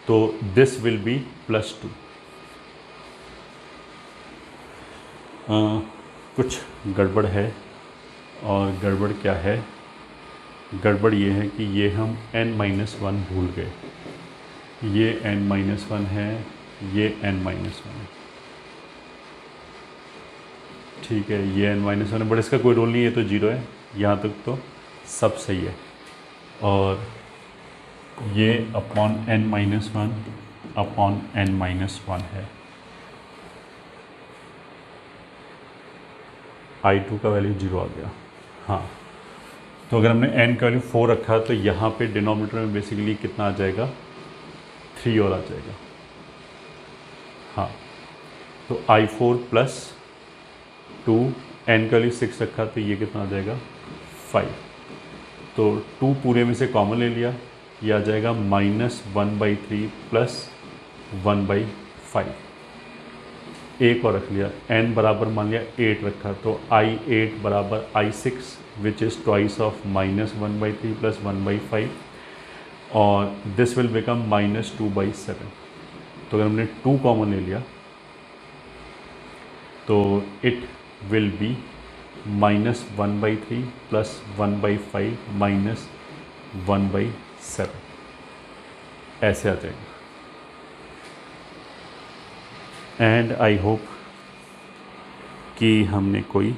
तो दिस विल बी +2। कुछ गड़बड़ है, और गड़बड़ क्या है, गड़बड़ ये है कि ये हम n-1 भूल गए। ये n-1 है, ये n-1 है। ठीक है, ये n-1 है, बट इसका कोई रोल नहीं है, तो 0 है। यहाँ तक तो सब सही है। और ये अपॉन n-1 अपॉन n-1 है। I2 का वैल्यू 0 आ गया। हाँ, तो अगर हमने n का वैल्यू 4 रखा तो यहाँ पे डिनोमिनेटर में बेसिकली कितना आ जाएगा, 3 और आ जाएगा। हाँ, तो I4 प्लस 2, n का वैल्यू 6 रखा तो ये कितना आ जाएगा, 5। तो 2 पूरे में से कॉमन ले लिया, ये आ जाएगा -1/3 प्लस 1/5। एक और रख लिया, n बराबर मान लिया 8 रखा तो I8 बराबर I6 which is twice of -1/3 plus 1/5, और दिस विल बिकम -2/7। तो अगर हमने 2 कॉमन ले लिया तो it will be -1/3 plus 1/5 minus 1/7, ऐसे आ जाएगा। एंड आई होप कि हमने कोई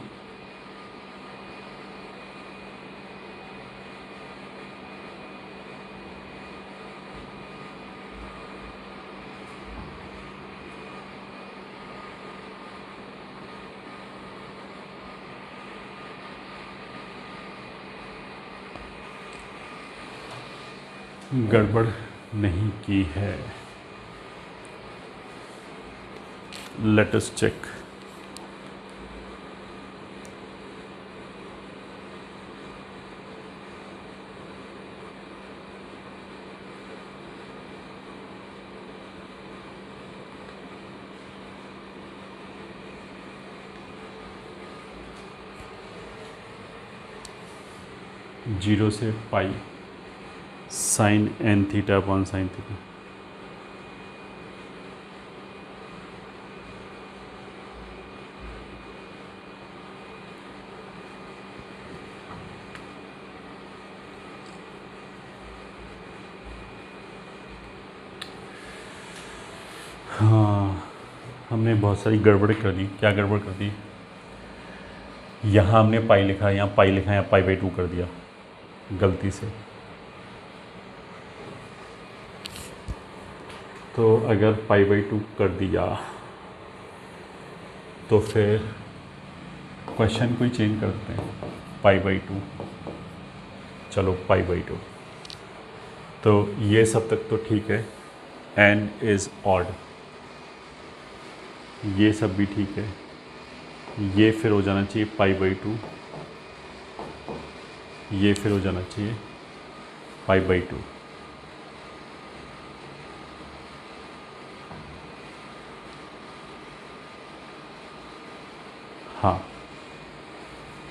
गड़बड़ नहीं की है। Let us check. जीरो से pi sine n theta upon sine theta. हाँ, हमने बहुत सारी गड़बड़ कर दी। क्या गड़बड़ कर दी, यहाँ हमने पाई लिखा, यहाँ पाई लिखा, यहाँ π/2 कर दिया गलती से। तो अगर π/2 कर दिया तो फिर क्वेश्चन को ही चेंज करते हैं, π/2, चलो π/2। तो ये सब तक तो ठीक है, n इज़ ऑड, ये सब भी ठीक है। ये फिर हो जाना चाहिए π/2, ये फिर हो जाना चाहिए π/2।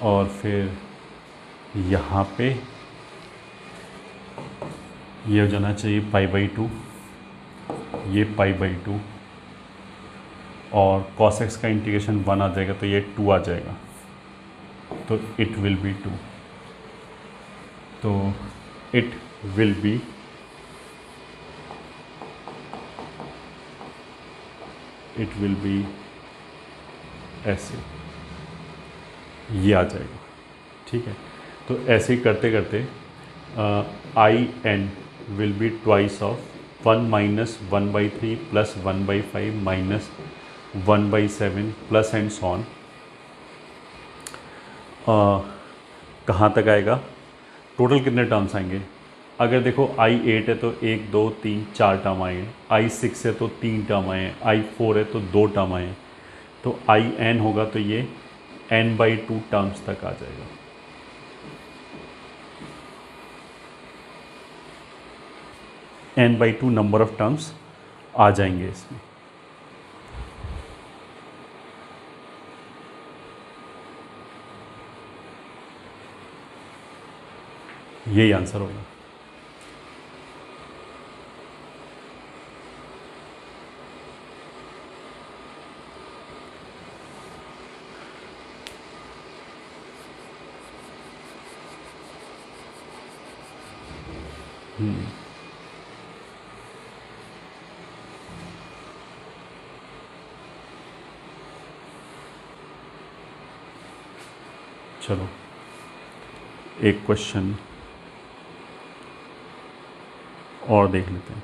और फिर यहाँ पे ये हो जाना चाहिए π/2, ये π/2, और cos x का इंटीग्रेशन 1 आ जाएगा तो ये 2 आ जाएगा, तो इट विल बी 2, तो इट विल बी ऐसे ये आ जाएगा। ठीक है, तो ऐसे ही करते करते in will be twice of 1 minus 1/3 plus 1/5 minus 1/7 plus and so on. कहाँ तक आएगा? टोटल कितने टर्म्स आएंगे? अगर देखो I8 है तो 1 2 3 4 टर्म आए, I6 है तो 3 टर्म आए, I4 है तो 2 टर्म आए, तो In होगा तो ये n/2 टर्म्स तक आ जाएगा। n/2 नंबर ऑफ टर्म्स आ जाएंगे इसमें। यही आंसर होगा। चलो एक क्वेश्चन और देख लेते हैं।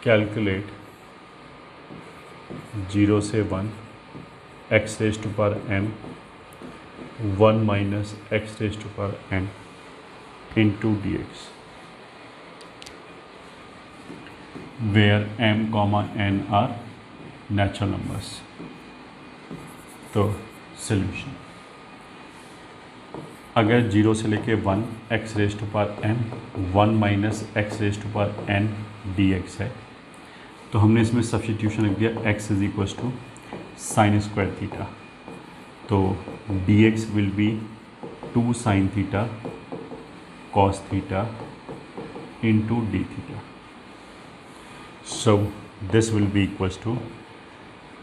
कैलकुलेट 0 से 1 x raise to power m 1 minus x raise to power n into dx where m, n are natural numbers। तो सॉल्यूशन, अगर 0 से लेके 1 x raise to power m 1 minus x raise to power n dx है, तो हमने इसमें substitution रख दिया x is equal to sine square theta, तो dx will be 2 sine theta cos theta into d theta. So this will be equals to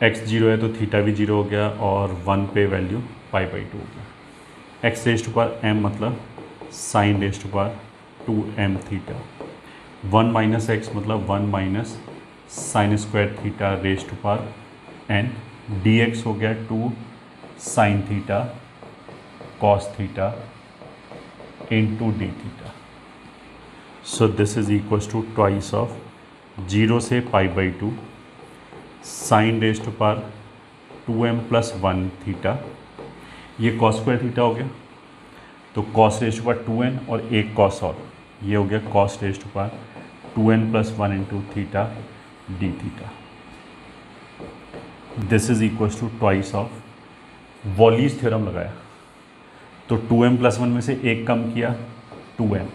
x 0 है तो theta भी 0 हो गया और 1 पे वैल्यू π/2 हो गया। x raise to power m मतलब sine raise to power 2m theta, 1 minus x मतलब 1 minus sine square theta raise to power n, dx हो गया 2 sine theta cos theta into d theta. So this is equals to twice of 0 से π/2 sine raise to power 2m plus 1 theta, ये cos square theta हो गया, तो cos raise to power 2n और एक cos और, ये हो गया cos raise to power 2n plus 1 into theta d theta. This is equals to twice of Wallis theorem लगाया, तो 2m प्लस 1 में से एक कम किया 2m,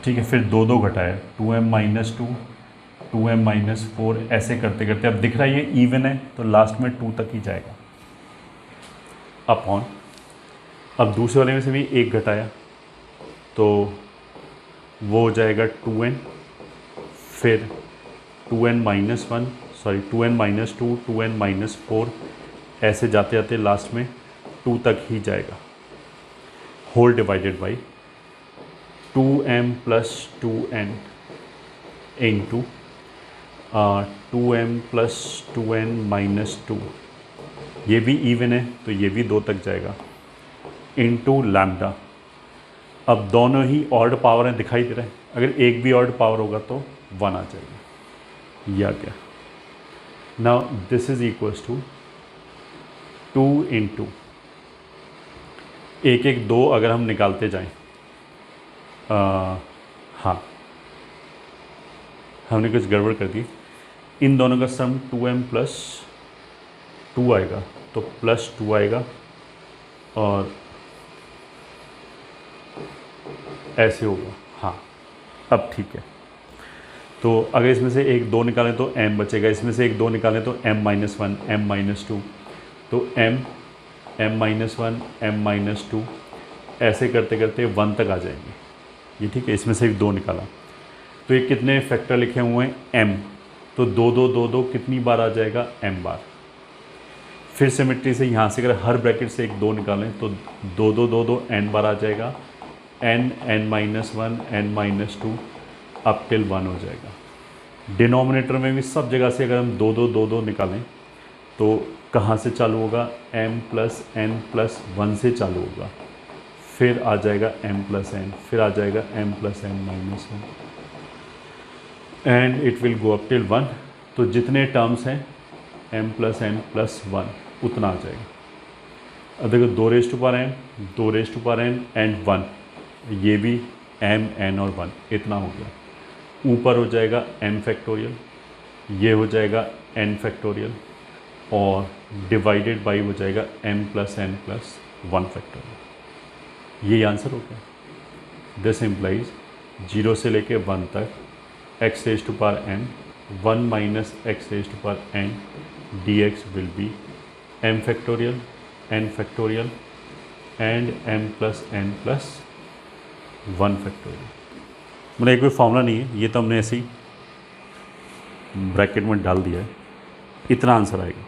ठीक है, फिर दो दो घटाया 2m माइनस 2 2m माइनस 4, ऐसे करते करते अब दिख रहा है ये इवन है तो लास्ट में 2 तक ही जाएगा अपॉन, अब दूसरे वाले में से भी एक घटाया तो वो हो जाएगा 2n, फिर 2n minus 1 sorry 2n minus 2 2n minus 4, ऐसे जाते जाते लास्ट में 2 तक ही जाएगा, whole divided by 2m plus 2n into 2m plus 2n minus 2, ये भी इवन है तो ये भी 2 तक जाएगा, इंटू लैम्डा। अब दोनों ही ऑड पावर हैं, दिखाई दे रहा है, अगर एक भी ऑड पावर होगा तो 1 आ जाएगा, यह क्या। Now this is equals to 2 into एक एक 2 अगर हम निकालते जाएं, हाँ हमने कुछ गड़बड़ कर दी, इन दोनों का सम 2m प्लस 2 आएगा तो +2 आएगा और ऐसे होगा। हाँ, अब ठीक है। तो अगर इसमें से 1 2 निकालें तो m बचेगा, इसमें से 1 2 निकालें तो m-1 m-2, तो m-1 m-2 ऐसे करते करते 1 तक आ जाएंगे ये, ठीक है। इसमें से 1 2 निकाला तो ये कितने फैक्टर लिखे हुए हैं m, तो 2 2 2 2 कितनी बार आ जाएगा m बार। फिर सिमेट्री से यहाँ से अगर हर ब्रैकेट से 1 2 निकालें तो 2 2 2 2 n बार आ जाएगा, n n-1 n-2 up till 1 हो जाएगा। डिनोमिनेटर में भी सब जगह से अगर हम 2 2 2 2 निकालें तो कहाँ से चालू होगा, m+n+1 से चालू होगा, फिर आ जाएगा m+n, फिर आ जाएगा m+n-1 and it will go up till 1। तो जितने टर्म्स हैं m+n+1 उतना आ जाएगा। अब देखो 2n एंड 1, ये भी m n और 1 इतना हो गया। ऊपर हो जाएगा m फैक्टोरियल, ये हो जाएगा n फैक्टोरियल और डिवाइडेड बाई हो जाएगा m+n+1 फैक्टोरियल। ये आंसर हो गया। दिस इम्प्लाइज 0 से लेके 1 तक x raise to power n 1 minus x raise to power n dx will be m factorial n factorial and m+n+1 factorial. मतलब कोई फॉर्मूला नहीं है, ये तो हमने ऐसे ही ब्रैकेट में डाल दिया है, इतना आंसर आएगा।